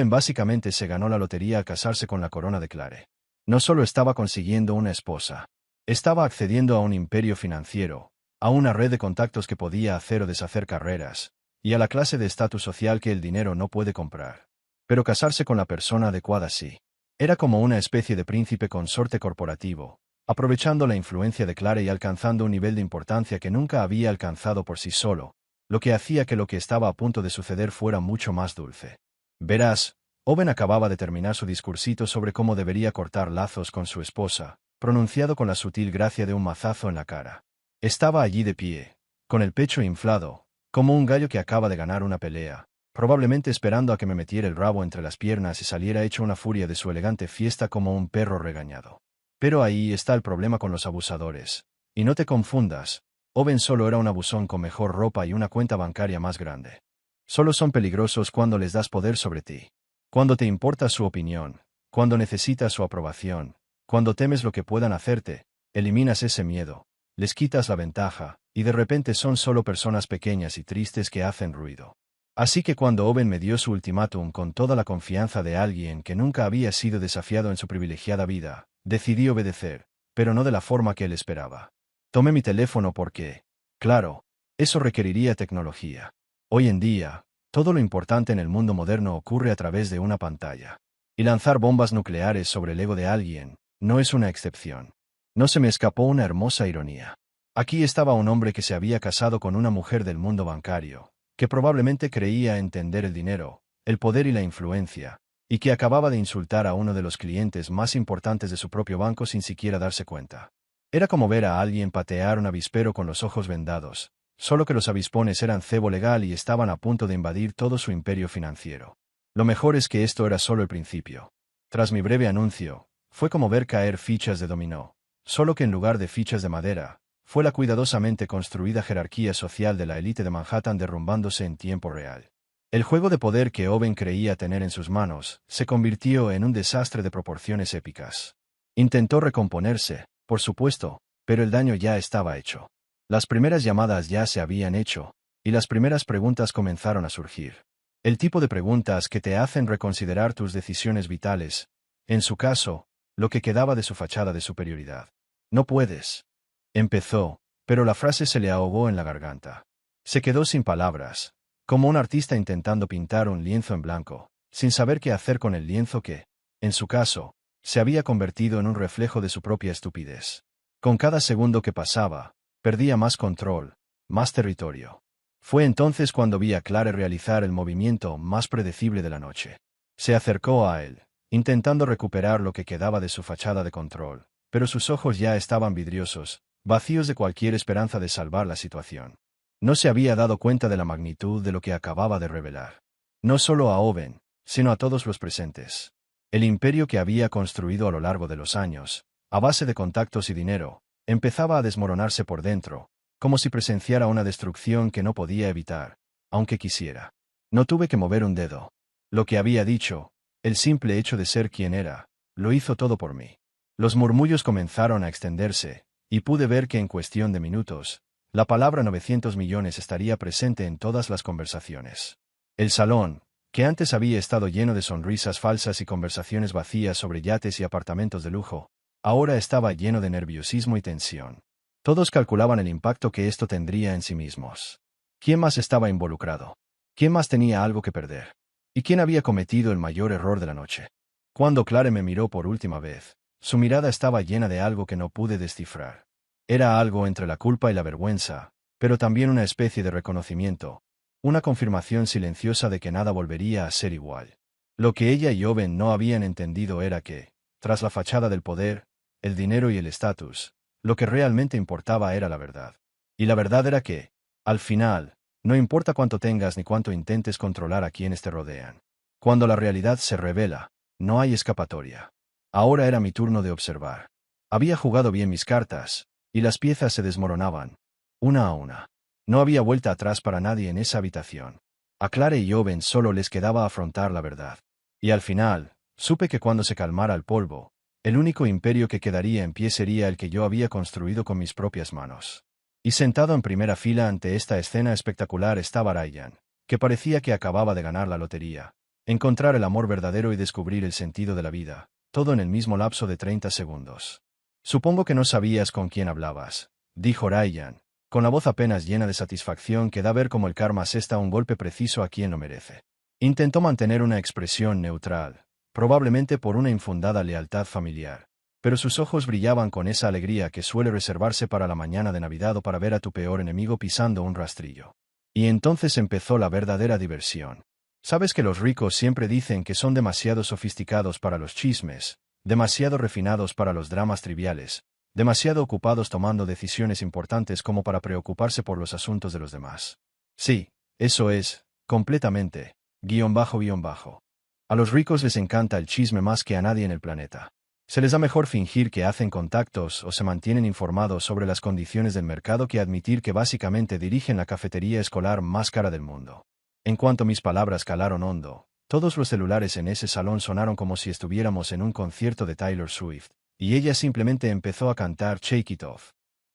A: básicamente se ganó la lotería al casarse con la corona de Clare. No solo estaba consiguiendo una esposa, estaba accediendo a un imperio financiero, a una red de contactos que podía hacer o deshacer carreras, y a la clase de estatus social que el dinero no puede comprar. Pero casarse con la persona adecuada sí. Era como una especie de príncipe consorte corporativo, aprovechando la influencia de Clare y alcanzando un nivel de importancia que nunca había alcanzado por sí solo, lo que hacía que lo que estaba a punto de suceder fuera mucho más dulce. Verás, Owen acababa de terminar su discursito sobre cómo debería cortar lazos con su esposa, pronunciado con la sutil gracia de un mazazo en la cara. Estaba allí de pie, con el pecho inflado, como un gallo que acaba de ganar una pelea, probablemente esperando a que me metiera el rabo entre las piernas y saliera hecho una furia de su elegante fiesta como un perro regañado. Pero ahí está el problema con los abusadores. Y no te confundas, Owen solo era un abusón con mejor ropa y una cuenta bancaria más grande. Solo son peligrosos cuando les das poder sobre ti. Cuando te importa su opinión, cuando necesitas su aprobación, cuando temes lo que puedan hacerte, eliminas ese miedo, les quitas la ventaja, y de repente son solo personas pequeñas y tristes que hacen ruido. Así que cuando Owen me dio su ultimátum con toda la confianza de alguien que nunca había sido desafiado en su privilegiada vida, decidí obedecer, pero no de la forma que él esperaba. Tomé mi teléfono porque, claro, eso requeriría tecnología. Hoy en día, todo lo importante en el mundo moderno ocurre a través de una pantalla. Y lanzar bombas nucleares sobre el ego de alguien no es una excepción. No se me escapó una hermosa ironía. Aquí estaba un hombre que se había casado con una mujer del mundo bancario, que probablemente creía entender el dinero, el poder y la influencia, y que acababa de insultar a uno de los clientes más importantes de su propio banco sin siquiera darse cuenta. Era como ver a alguien patear un avispero con los ojos vendados, solo que los avispones eran cebo legal y estaban a punto de invadir todo su imperio financiero. Lo mejor es que esto era solo el principio. Tras mi breve anuncio, fue como ver caer fichas de dominó, solo que en lugar de fichas de madera, fue la cuidadosamente construida jerarquía social de la élite de Manhattan derrumbándose en tiempo real. El juego de poder que Owen creía tener en sus manos se convirtió en un desastre de proporciones épicas. Intentó recomponerse, por supuesto, pero el daño ya estaba hecho. Las primeras llamadas ya se habían hecho, y las primeras preguntas comenzaron a surgir. El tipo de preguntas que te hacen reconsiderar tus decisiones vitales, en su caso, lo que quedaba de su fachada de superioridad. No puedes. Empezó, pero la frase se le ahogó en la garganta. Se quedó sin palabras, como un artista intentando pintar un lienzo en blanco, sin saber qué hacer con el lienzo que, en su caso, se había convertido en un reflejo de su propia estupidez. Con cada segundo que pasaba, perdía más control, más territorio. Fue entonces cuando vi a Claire realizar el movimiento más predecible de la noche. Se acercó a él, intentando recuperar lo que quedaba de su fachada de control, pero sus ojos ya estaban vidriosos, vacíos de cualquier esperanza de salvar la situación. No se había dado cuenta de la magnitud de lo que acababa de revelar. No solo a Owen, sino a todos los presentes. El imperio que había construido a lo largo de los años, a base de contactos y dinero, empezaba a desmoronarse por dentro, como si presenciara una destrucción que no podía evitar, aunque quisiera. No tuve que mover un dedo. Lo que había dicho, el simple hecho de ser quien era, lo hizo todo por mí. Los murmullos comenzaron a extenderse, y pude ver que en cuestión de minutos, la palabra 900 millones estaría presente en todas las conversaciones. El salón, que antes había estado lleno de sonrisas falsas y conversaciones vacías sobre yates y apartamentos de lujo, ahora estaba lleno de nerviosismo y tensión. Todos calculaban el impacto que esto tendría en sí mismos. ¿Quién más estaba involucrado? ¿Quién más tenía algo que perder? ¿Y quién había cometido el mayor error de la noche? Cuando Claire me miró por última vez, su mirada estaba llena de algo que no pude descifrar. Era algo entre la culpa y la vergüenza, pero también una especie de reconocimiento, una confirmación silenciosa de que nada volvería a ser igual. Lo que ella y Owen no habían entendido era que, tras la fachada del poder, el dinero y el estatus, lo que realmente importaba era la verdad. Y la verdad era que, al final, no importa cuánto tengas ni cuánto intentes controlar a quienes te rodean. Cuando la realidad se revela, no hay escapatoria. Ahora era mi turno de observar. Había jugado bien mis cartas, y las piezas se desmoronaban, una a una. No había vuelta atrás para nadie en esa habitación. A Claire y Owen solo les quedaba afrontar la verdad. Y al final, supe que cuando se calmara el polvo, el único imperio que quedaría en pie sería el que yo había construido con mis propias manos. Y sentado en primera fila ante esta escena espectacular estaba Ryan, que parecía que acababa de ganar la lotería. Encontrar el amor verdadero y descubrir el sentido de la vida, todo en el mismo lapso de 30 segundos. Supongo que no sabías con quién hablabas, dijo Ryan, con la voz apenas llena de satisfacción que da ver cómo el karma asesta un golpe preciso a quien lo merece. Intentó mantener una expresión neutral, probablemente por una infundada lealtad familiar, pero sus ojos brillaban con esa alegría que suele reservarse para la mañana de Navidad o para ver a tu peor enemigo pisando un rastrillo. Y entonces empezó la verdadera diversión. Sabes que los ricos siempre dicen que son demasiado sofisticados para los chismes, demasiado refinados para los dramas triviales, demasiado ocupados tomando decisiones importantes como para preocuparse por los asuntos de los demás. Sí, eso es, completamente, guión bajo. A los ricos les encanta el chisme más que a nadie en el planeta. Se les da mejor fingir que hacen contactos o se mantienen informados sobre las condiciones del mercado que admitir que básicamente dirigen la cafetería escolar más cara del mundo. En cuanto mis palabras calaron hondo, todos los celulares en ese salón sonaron como si estuviéramos en un concierto de Taylor Swift, y ella simplemente empezó a cantar Shake It Off.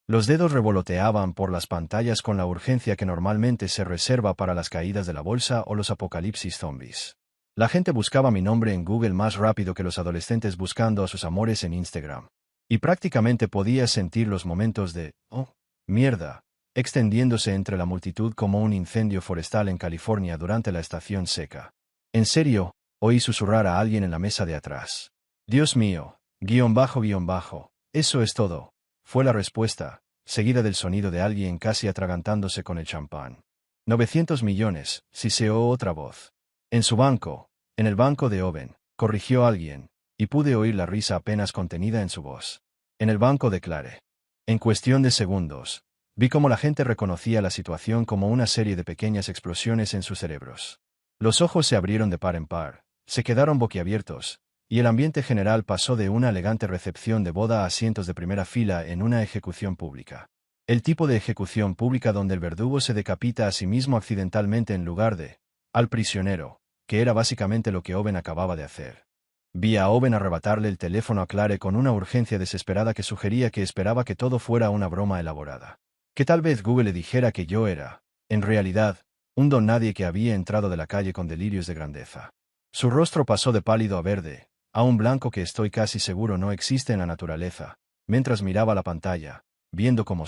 A: Los dedos revoloteaban por las pantallas con la urgencia que normalmente se reserva para las caídas de la bolsa o los apocalipsis zombies. La gente buscaba mi nombre en Google más rápido que los adolescentes buscando a sus amores en Instagram. Y prácticamente podía sentir los momentos de «oh, mierda», extendiéndose entre la multitud como un incendio forestal en California durante la estación seca. En serio, oí susurrar a alguien en la mesa de atrás. Dios mío, guión bajo, eso es todo, fue la respuesta, seguida del sonido de alguien casi atragantándose con el champán. 900 millones, siseó otra voz. En su banco, en el banco de Owen, corrigió alguien, y pude oír la risa apenas contenida en su voz. En el banco de Claire. En cuestión de segundos, vi cómo la gente reconocía la situación como una serie de pequeñas explosiones en sus cerebros. Los ojos se abrieron de par en par, se quedaron boquiabiertos, y el ambiente general pasó de una elegante recepción de boda a asientos de primera fila en una ejecución pública. El tipo de ejecución pública donde el verdugo se decapita a sí mismo accidentalmente en lugar de al prisionero, que era básicamente lo que Owen acababa de hacer. Vi a Owen arrebatarle el teléfono a Clare con una urgencia desesperada que sugería que esperaba que todo fuera una broma elaborada. Que tal vez Google le dijera que yo era, en realidad, un don nadie que había entrado de la calle con delirios de grandeza. Su rostro pasó de pálido a verde, a un blanco que estoy casi seguro no existe en la naturaleza, mientras miraba la pantalla, viendo cómo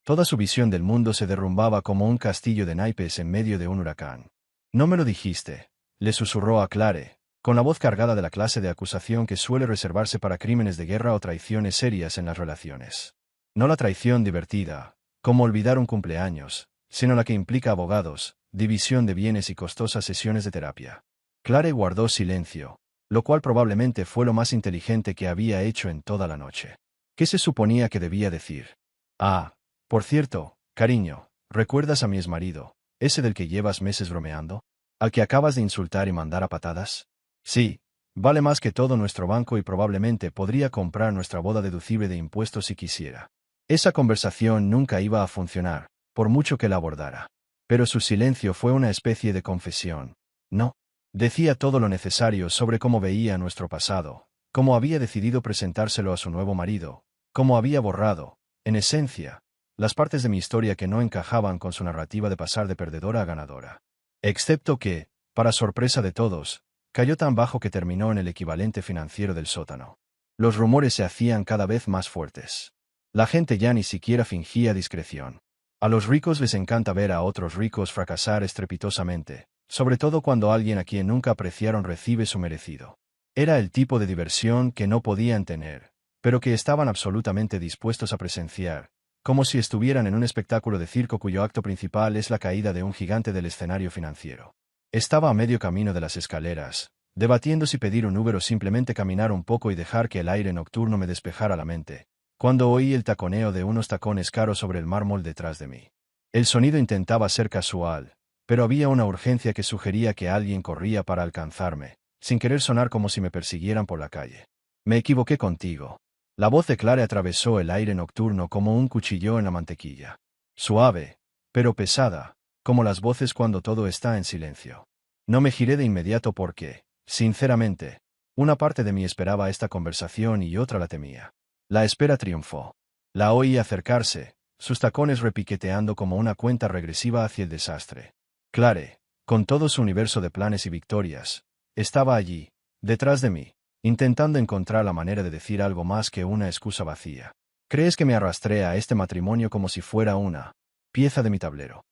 A: toda su visión del mundo se derrumbaba como un castillo de naipes en medio de un huracán. No me lo dijiste, le susurró a Clare, con la voz cargada de la clase de acusación que suele reservarse para crímenes de guerra o traiciones serias en las relaciones. No la traición divertida, como olvidar un cumpleaños, sino la que implica abogados, división de bienes y costosas sesiones de terapia. Clare guardó silencio, lo cual probablemente fue lo más inteligente que había hecho en toda la noche. ¿Qué se suponía que debía decir? Ah, por cierto, cariño, ¿recuerdas a mi exmarido, ese del que llevas meses bromeando? ¿Al que acabas de insultar y mandar a patadas? Sí, vale más que todo nuestro banco y probablemente podría comprar nuestra boda deducible de impuestos si quisiera. Esa conversación nunca iba a funcionar, por mucho que la abordara. Pero su silencio fue una especie de confesión. No. Decía todo lo necesario sobre cómo veía nuestro pasado, cómo había decidido presentárselo a su nuevo marido, cómo había borrado, en esencia, las partes de mi historia que no encajaban con su narrativa de pasar de perdedora a ganadora. Excepto que, para sorpresa de todos, cayó tan bajo que terminó en el equivalente financiero del sótano. Los rumores se hacían cada vez más fuertes. La gente ya ni siquiera fingía discreción. A los ricos les encanta ver a otros ricos fracasar estrepitosamente, sobre todo cuando alguien a quien nunca apreciaron recibe su merecido. Era el tipo de diversión que no podían tener, pero que estaban absolutamente dispuestos a presenciar, como si estuvieran en un espectáculo de circo cuyo acto principal es la caída de un gigante del escenario financiero. Estaba a medio camino de las escaleras, debatiendo si pedir un Uber o simplemente caminar un poco y dejar que el aire nocturno me despejara la mente, cuando oí el taconeo de unos tacones caros sobre el mármol detrás de mí. El sonido intentaba ser casual, pero había una urgencia que sugería que alguien corría para alcanzarme, sin querer sonar como si me persiguieran por la calle. Me equivoqué contigo. La voz de Clare atravesó el aire nocturno como un cuchillo en la mantequilla. Suave, pero pesada, como las voces cuando todo está en silencio. No me giré de inmediato porque, sinceramente, una parte de mí esperaba esta conversación y otra la temía. La espera triunfó. La oí acercarse, sus tacones repiqueteando como una cuenta regresiva hacia el desastre. Clare, con todo su universo de planes y victorias, estaba allí, detrás de mí, intentando encontrar la manera de decir algo más que una excusa vacía. ¿Crees que me arrastré a este matrimonio como si fuera una pieza de mi tablero?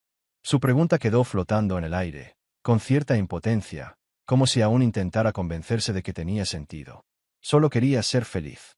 A: Su pregunta quedó flotando en el aire, con cierta impotencia, como si aún intentara convencerse de que tenía sentido. Solo quería ser feliz.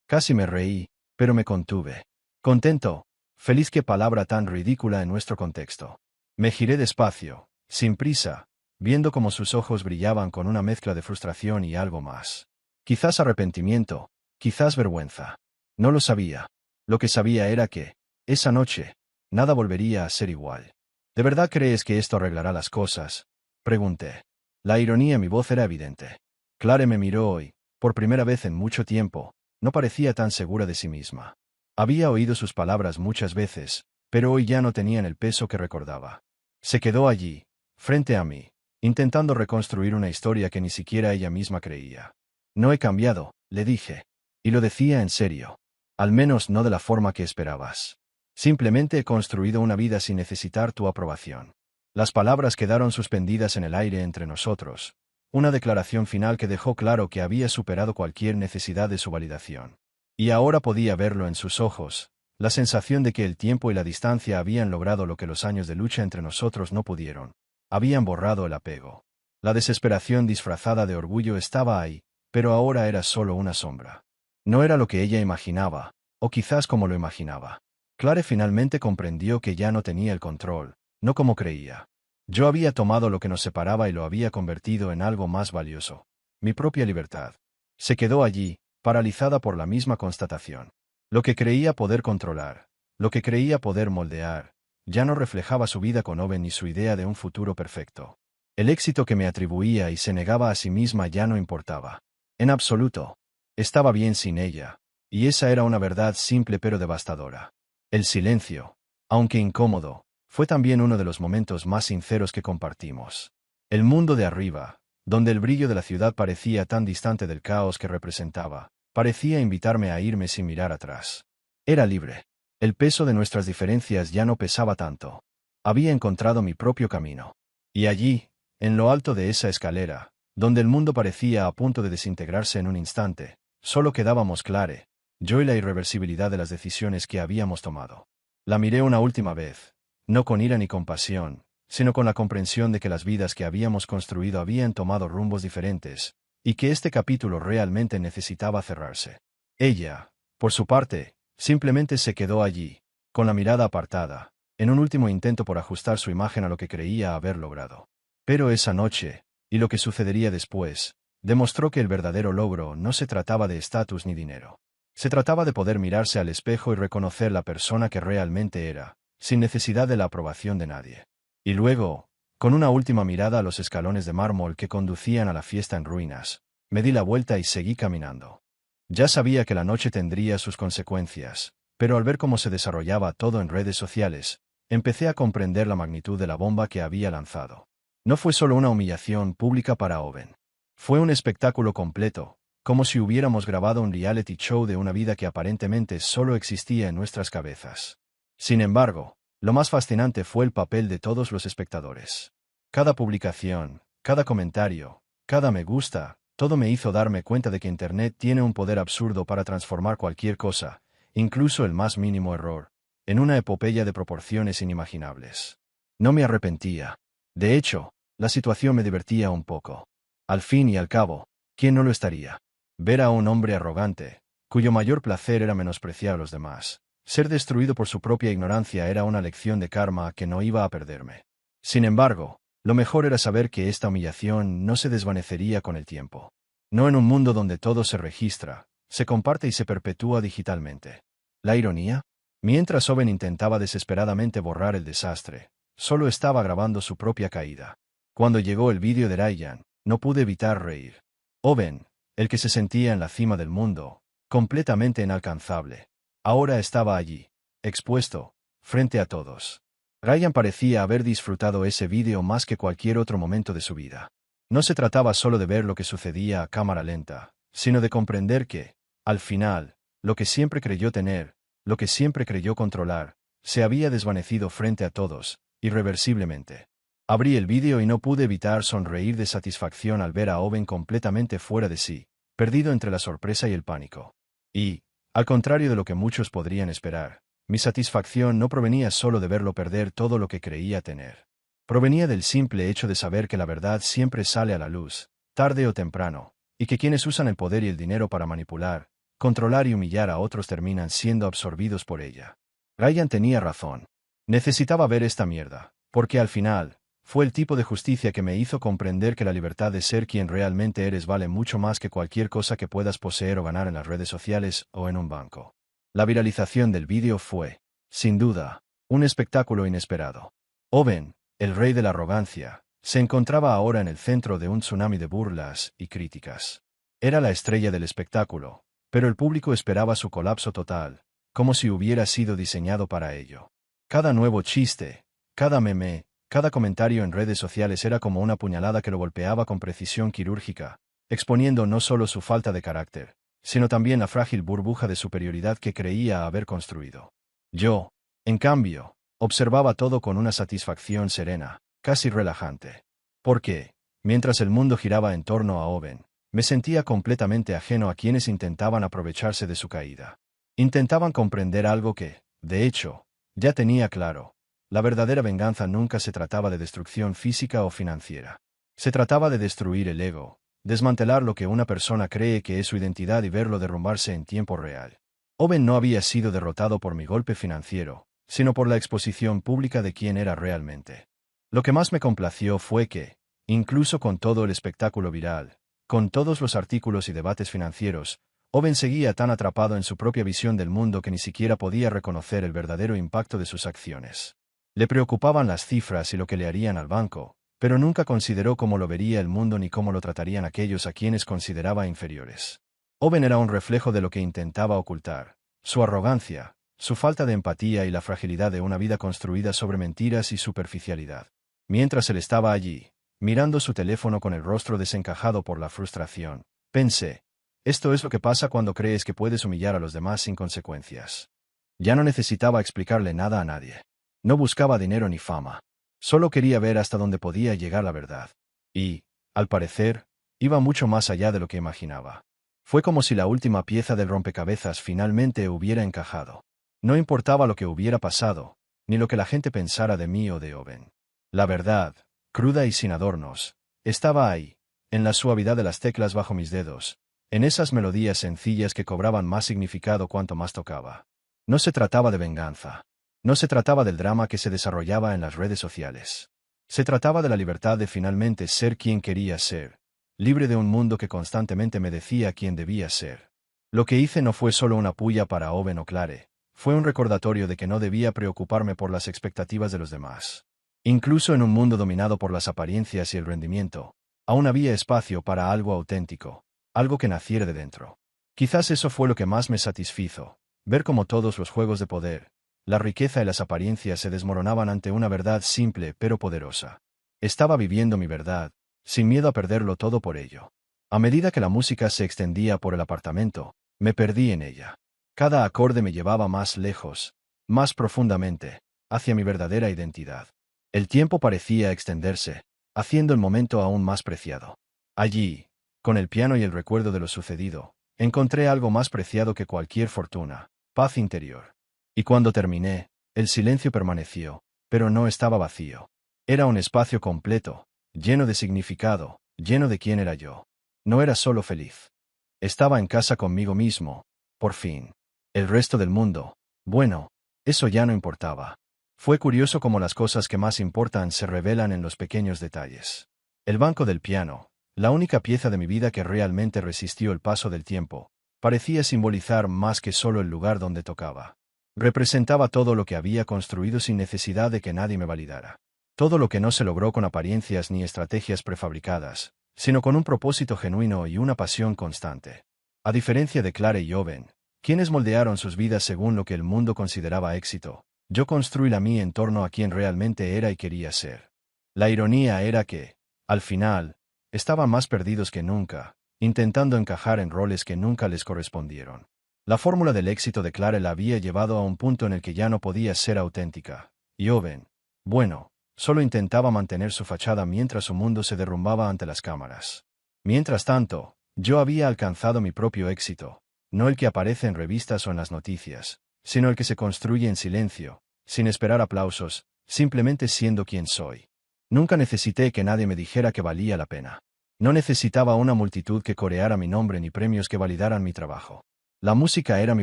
A: Casi me reí, pero me contuve. Contento, feliz, qué palabra tan ridícula en nuestro contexto. Me giré despacio, sin prisa, viendo cómo sus ojos brillaban con una mezcla de frustración y algo más. Quizás arrepentimiento, quizás vergüenza. No lo sabía. Lo que sabía era que, esa noche, nada volvería a ser igual. ¿De verdad crees que esto arreglará las cosas?, pregunté. La ironía en mi voz era evidente. Clare me miró y, por primera vez en mucho tiempo, no parecía tan segura de sí misma. Había oído sus palabras muchas veces, pero hoy ya no tenían el peso que recordaba. Se quedó allí, frente a mí, intentando reconstruir una historia que ni siquiera ella misma creía. No he cambiado, le dije. Y lo decía en serio. Al menos no de la forma que esperabas. Simplemente he construido una vida sin necesitar tu aprobación. Las palabras quedaron suspendidas en el aire entre nosotros. Una declaración final que dejó claro que había superado cualquier necesidad de su validación. Y ahora podía verlo en sus ojos, la sensación de que el tiempo y la distancia habían logrado lo que los años de lucha entre nosotros no pudieron. Habían borrado el apego. La desesperación disfrazada de orgullo estaba ahí, pero ahora era solo una sombra. No era lo que ella imaginaba, o quizás como lo imaginaba. Clare finalmente comprendió que ya no tenía el control, no como creía. Yo había tomado lo que nos separaba y lo había convertido en algo más valioso. Mi propia libertad. Se quedó allí, paralizada por la misma constatación. Lo que creía poder controlar, lo que creía poder moldear, ya no reflejaba su vida con Owen ni su idea de un futuro perfecto. El éxito que me atribuía y se negaba a sí misma ya no importaba. En absoluto. Estaba bien sin ella, y esa era una verdad simple pero devastadora. El silencio, aunque incómodo, fue también uno de los momentos más sinceros que compartimos. El mundo de arriba, donde el brillo de la ciudad parecía tan distante del caos que representaba, parecía invitarme a irme sin mirar atrás. Era libre. El peso de nuestras diferencias ya no pesaba tanto. Había encontrado mi propio camino. Y allí, en lo alto de esa escalera, donde el mundo parecía a punto de desintegrarse en un instante, solo quedábamos Clare, yo y la irreversibilidad de las decisiones que habíamos tomado. La miré una última vez, no con ira ni compasión, sino con la comprensión de que las vidas que habíamos construido habían tomado rumbos diferentes, y que este capítulo realmente necesitaba cerrarse. Ella, por su parte, simplemente se quedó allí, con la mirada apartada, en un último intento por ajustar su imagen a lo que creía haber logrado. Pero esa noche, y lo que sucedería después, demostró que el verdadero logro no se trataba de estatus ni dinero. Se trataba de poder mirarse al espejo y reconocer la persona que realmente era, sin necesidad de la aprobación de nadie. Y luego, con una última mirada a los escalones de mármol que conducían a la fiesta en ruinas, me di la vuelta y seguí caminando. Ya sabía que la noche tendría sus consecuencias, pero al ver cómo se desarrollaba todo en redes sociales, empecé a comprender la magnitud de la bomba que había lanzado. No fue solo una humillación pública para Owen. Fue un espectáculo completo, como si hubiéramos grabado un reality show de una vida que aparentemente solo existía en nuestras cabezas. Sin embargo, lo más fascinante fue el papel de todos los espectadores. Cada publicación, cada comentario, cada me gusta, todo me hizo darme cuenta de que Internet tiene un poder absurdo para transformar cualquier cosa, incluso el más mínimo error, en una epopeya de proporciones inimaginables. No me arrepentía. De hecho, la situación me divertía un poco. Al fin y al cabo, ¿quién no lo estaría? Ver a un hombre arrogante, cuyo mayor placer era menospreciar a los demás. Ser destruido por su propia ignorancia era una lección de karma que no iba a perderme. Sin embargo, lo mejor era saber que esta humillación no se desvanecería con el tiempo. No en un mundo donde todo se registra, se comparte y se perpetúa digitalmente. ¿La ironía? Mientras Owen intentaba desesperadamente borrar el desastre, solo estaba grabando su propia caída. Cuando llegó el vídeo de Ryan, no pude evitar reír. Owen, el que se sentía en la cima del mundo, completamente inalcanzable, ahora estaba allí, expuesto, frente a todos. Ryan parecía haber disfrutado ese vídeo más que cualquier otro momento de su vida. No se trataba solo de ver lo que sucedía a cámara lenta, sino de comprender que, al final, lo que siempre creyó tener, lo que siempre creyó controlar, se había desvanecido frente a todos, irreversiblemente. Abrí el vídeo y no pude evitar sonreír de satisfacción al ver a Owen completamente fuera de sí, perdido entre la sorpresa y el pánico. Y, al contrario de lo que muchos podrían esperar, mi satisfacción no provenía solo de verlo perder todo lo que creía tener. Provenía del simple hecho de saber que la verdad siempre sale a la luz, tarde o temprano, y que quienes usan el poder y el dinero para manipular, controlar y humillar a otros terminan siendo absorbidos por ella. Ryan tenía razón. Necesitaba ver esta mierda, porque al final, fue el tipo de justicia que me hizo comprender que la libertad de ser quien realmente eres vale mucho más que cualquier cosa que puedas poseer o ganar en las redes sociales o en un banco. La viralización del vídeo fue, sin duda, un espectáculo inesperado. Owen, el rey de la arrogancia, se encontraba ahora en el centro de un tsunami de burlas y críticas. Era la estrella del espectáculo, pero el público esperaba su colapso total, como si hubiera sido diseñado para ello. Cada nuevo chiste, cada meme, cada comentario en redes sociales era como una puñalada que lo golpeaba con precisión quirúrgica, exponiendo no solo su falta de carácter, sino también la frágil burbuja de superioridad que creía haber construido. Yo, en cambio, observaba todo con una satisfacción serena, casi relajante. Porque, mientras el mundo giraba en torno a Owen, me sentía completamente ajeno a quienes intentaban aprovecharse de su caída. Intentaban comprender algo que, de hecho, ya tenía claro. La verdadera venganza nunca se trataba de destrucción física o financiera. Se trataba de destruir el ego, desmantelar lo que una persona cree que es su identidad y verlo derrumbarse en tiempo real. Owen no había sido derrotado por mi golpe financiero, sino por la exposición pública de quién era realmente. Lo que más me complació fue que, incluso con todo el espectáculo viral, con todos los artículos y debates financieros, Owen seguía tan atrapado en su propia visión del mundo que ni siquiera podía reconocer el verdadero impacto de sus acciones. Le preocupaban las cifras y lo que le harían al banco, pero nunca consideró cómo lo vería el mundo ni cómo lo tratarían aquellos a quienes consideraba inferiores. Owen era un reflejo de lo que intentaba ocultar, su arrogancia, su falta de empatía y la fragilidad de una vida construida sobre mentiras y superficialidad. Mientras él estaba allí, mirando su teléfono con el rostro desencajado por la frustración. Pensé, esto es lo que pasa cuando crees que puedes humillar a los demás sin consecuencias. Ya no necesitaba explicarle nada a nadie. No buscaba dinero ni fama. Solo quería ver hasta dónde podía llegar la verdad. Y, al parecer, iba mucho más allá de lo que imaginaba. Fue como si la última pieza del rompecabezas finalmente hubiera encajado. No importaba lo que hubiera pasado, ni lo que la gente pensara de mí o de Owen. La verdad, cruda y sin adornos, estaba ahí, en la suavidad de las teclas bajo mis dedos, en esas melodías sencillas que cobraban más significado cuanto más tocaba. No se trataba de venganza. No se trataba del drama que se desarrollaba en las redes sociales. Se trataba de la libertad de finalmente ser quien quería ser, libre de un mundo que constantemente me decía quién debía ser. Lo que hice no fue solo una puya para Owen o Clare, fue un recordatorio de que no debía preocuparme por las expectativas de los demás. Incluso en un mundo dominado por las apariencias y el rendimiento, aún había espacio para algo auténtico, algo que naciera de dentro. Quizás eso fue lo que más me satisfizo, ver cómo todos los juegos de poder, la riqueza y las apariencias se desmoronaban ante una verdad simple pero poderosa. Estaba viviendo mi verdad, sin miedo a perderlo todo por ello. A medida que la música se extendía por el apartamento, me perdí en ella. Cada acorde me llevaba más lejos, más profundamente, hacia mi verdadera identidad. El tiempo parecía extenderse, haciendo el momento aún más preciado. Allí, con el piano y el recuerdo de lo sucedido, encontré algo más preciado que cualquier fortuna, paz interior. Y cuando terminé, el silencio permaneció, pero no estaba vacío. Era un espacio completo, lleno de significado, lleno de quién era yo. No era solo feliz. Estaba en casa conmigo mismo, por fin. El resto del mundo, bueno, eso ya no importaba. Fue curioso cómo las cosas que más importan se revelan en los pequeños detalles. El banco del piano, la única pieza de mi vida que realmente resistió el paso del tiempo, parecía simbolizar más que solo el lugar donde tocaba. Representaba todo lo que había construido sin necesidad de que nadie me validara. Todo lo que no se logró con apariencias ni estrategias prefabricadas, sino con un propósito genuino y una pasión constante. A diferencia de Clare y Owen, quienes moldearon sus vidas según lo que el mundo consideraba éxito, yo construí la mía en torno a quien realmente era y quería ser. La ironía era que, al final, estaban más perdidos que nunca, intentando encajar en roles que nunca les correspondieron. La fórmula del éxito de Clare la había llevado a un punto en el que ya no podía ser auténtica, y Owen, bueno, solo intentaba mantener su fachada mientras su mundo se derrumbaba ante las cámaras. Mientras tanto, yo había alcanzado mi propio éxito, no el que aparece en revistas o en las noticias, sino el que se construye en silencio, sin esperar aplausos, simplemente siendo quien soy. Nunca necesité que nadie me dijera que valía la pena. No necesitaba una multitud que coreara mi nombre ni premios que validaran mi trabajo. La música era mi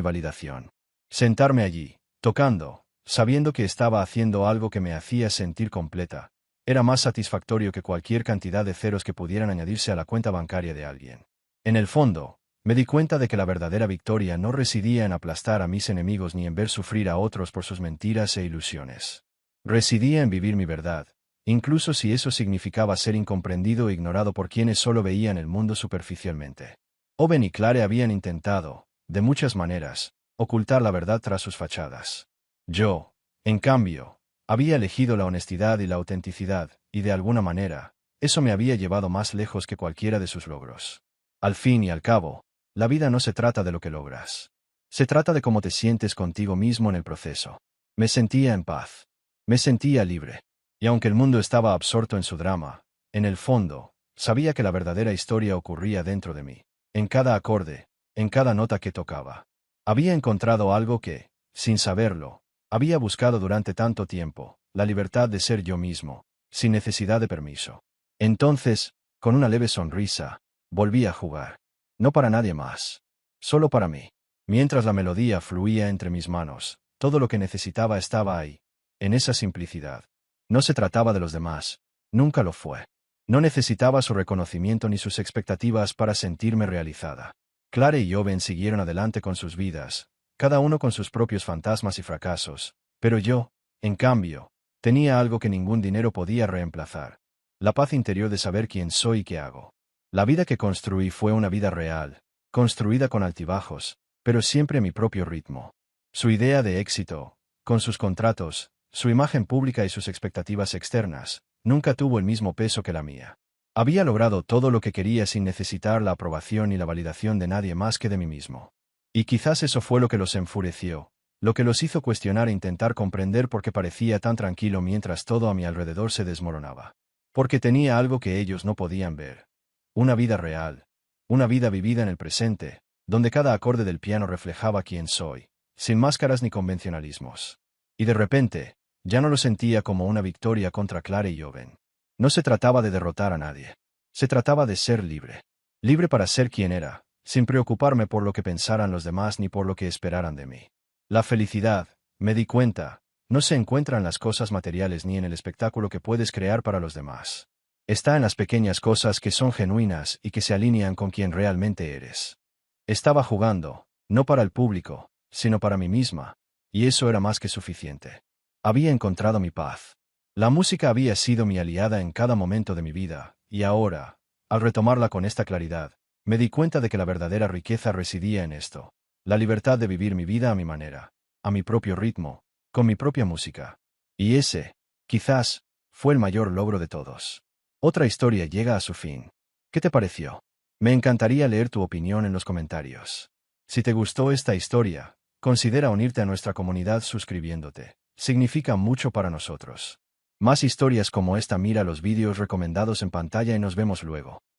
A: validación. Sentarme allí, tocando, sabiendo que estaba haciendo algo que me hacía sentir completa, era más satisfactorio que cualquier cantidad de ceros que pudieran añadirse a la cuenta bancaria de alguien. En el fondo, me di cuenta de que la verdadera victoria no residía en aplastar a mis enemigos ni en ver sufrir a otros por sus mentiras e ilusiones. Residía en vivir mi verdad, incluso si eso significaba ser incomprendido e ignorado por quienes solo veían el mundo superficialmente. Owen y Clare habían intentado, de muchas maneras, ocultar la verdad tras sus fachadas. Yo, en cambio, había elegido la honestidad y la autenticidad, y de alguna manera, eso me había llevado más lejos que cualquiera de sus logros. Al fin y al cabo, la vida no se trata de lo que logras. Se trata de cómo te sientes contigo mismo en el proceso. Me sentía en paz. Me sentía libre. Y aunque el mundo estaba absorto en su drama, en el fondo, sabía que la verdadera historia ocurría dentro de mí, en cada acorde, en cada nota que tocaba. Había encontrado algo que, sin saberlo, había buscado durante tanto tiempo, la libertad de ser yo mismo, sin necesidad de permiso. Entonces, con una leve sonrisa, volví a jugar. No para nadie más. Solo para mí. Mientras la melodía fluía entre mis manos, todo lo que necesitaba estaba ahí, en esa simplicidad. No se trataba de los demás. Nunca lo fue. No necesitaba su reconocimiento ni sus expectativas para sentirme realizada. Clare y Owen siguieron adelante con sus vidas, cada uno con sus propios fantasmas y fracasos, pero yo, en cambio, tenía algo que ningún dinero podía reemplazar: la paz interior de saber quién soy y qué hago. La vida que construí fue una vida real, construida con altibajos, pero siempre a mi propio ritmo. Su idea de éxito, con sus contratos, su imagen pública y sus expectativas externas, nunca tuvo el mismo peso que la mía. Había logrado todo lo que quería sin necesitar la aprobación y la validación de nadie más que de mí mismo. Y quizás eso fue lo que los enfureció, lo que los hizo cuestionar e intentar comprender por qué parecía tan tranquilo mientras todo a mi alrededor se desmoronaba. Porque tenía algo que ellos no podían ver. Una vida real. Una vida vivida en el presente, donde cada acorde del piano reflejaba quién soy, sin máscaras ni convencionalismos. Y de repente, ya no lo sentía como una victoria contra Clara y Joven. No se trataba de derrotar a nadie. Se trataba de ser libre. Libre para ser quien era, sin preocuparme por lo que pensaran los demás ni por lo que esperaran de mí. La felicidad, me di cuenta, no se encuentra en las cosas materiales ni en el espectáculo que puedes crear para los demás. Está en las pequeñas cosas que son genuinas y que se alinean con quien realmente eres. Estaba jugando, no para el público, sino para mí misma, y eso era más que suficiente. Había encontrado mi paz. La música había sido mi aliada en cada momento de mi vida, y ahora, al retomarla con esta claridad, me di cuenta de que la verdadera riqueza residía en esto: la libertad de vivir mi vida a mi manera, a mi propio ritmo, con mi propia música. Y ese, quizás, fue el mayor logro de todos. Otra historia llega a su fin. ¿Qué te pareció? Me encantaría leer tu opinión en los comentarios. Si te gustó esta historia, considera unirte a nuestra comunidad suscribiéndote. Significa mucho para nosotros. Más historias como esta, mira los vídeos recomendados en pantalla y nos vemos luego.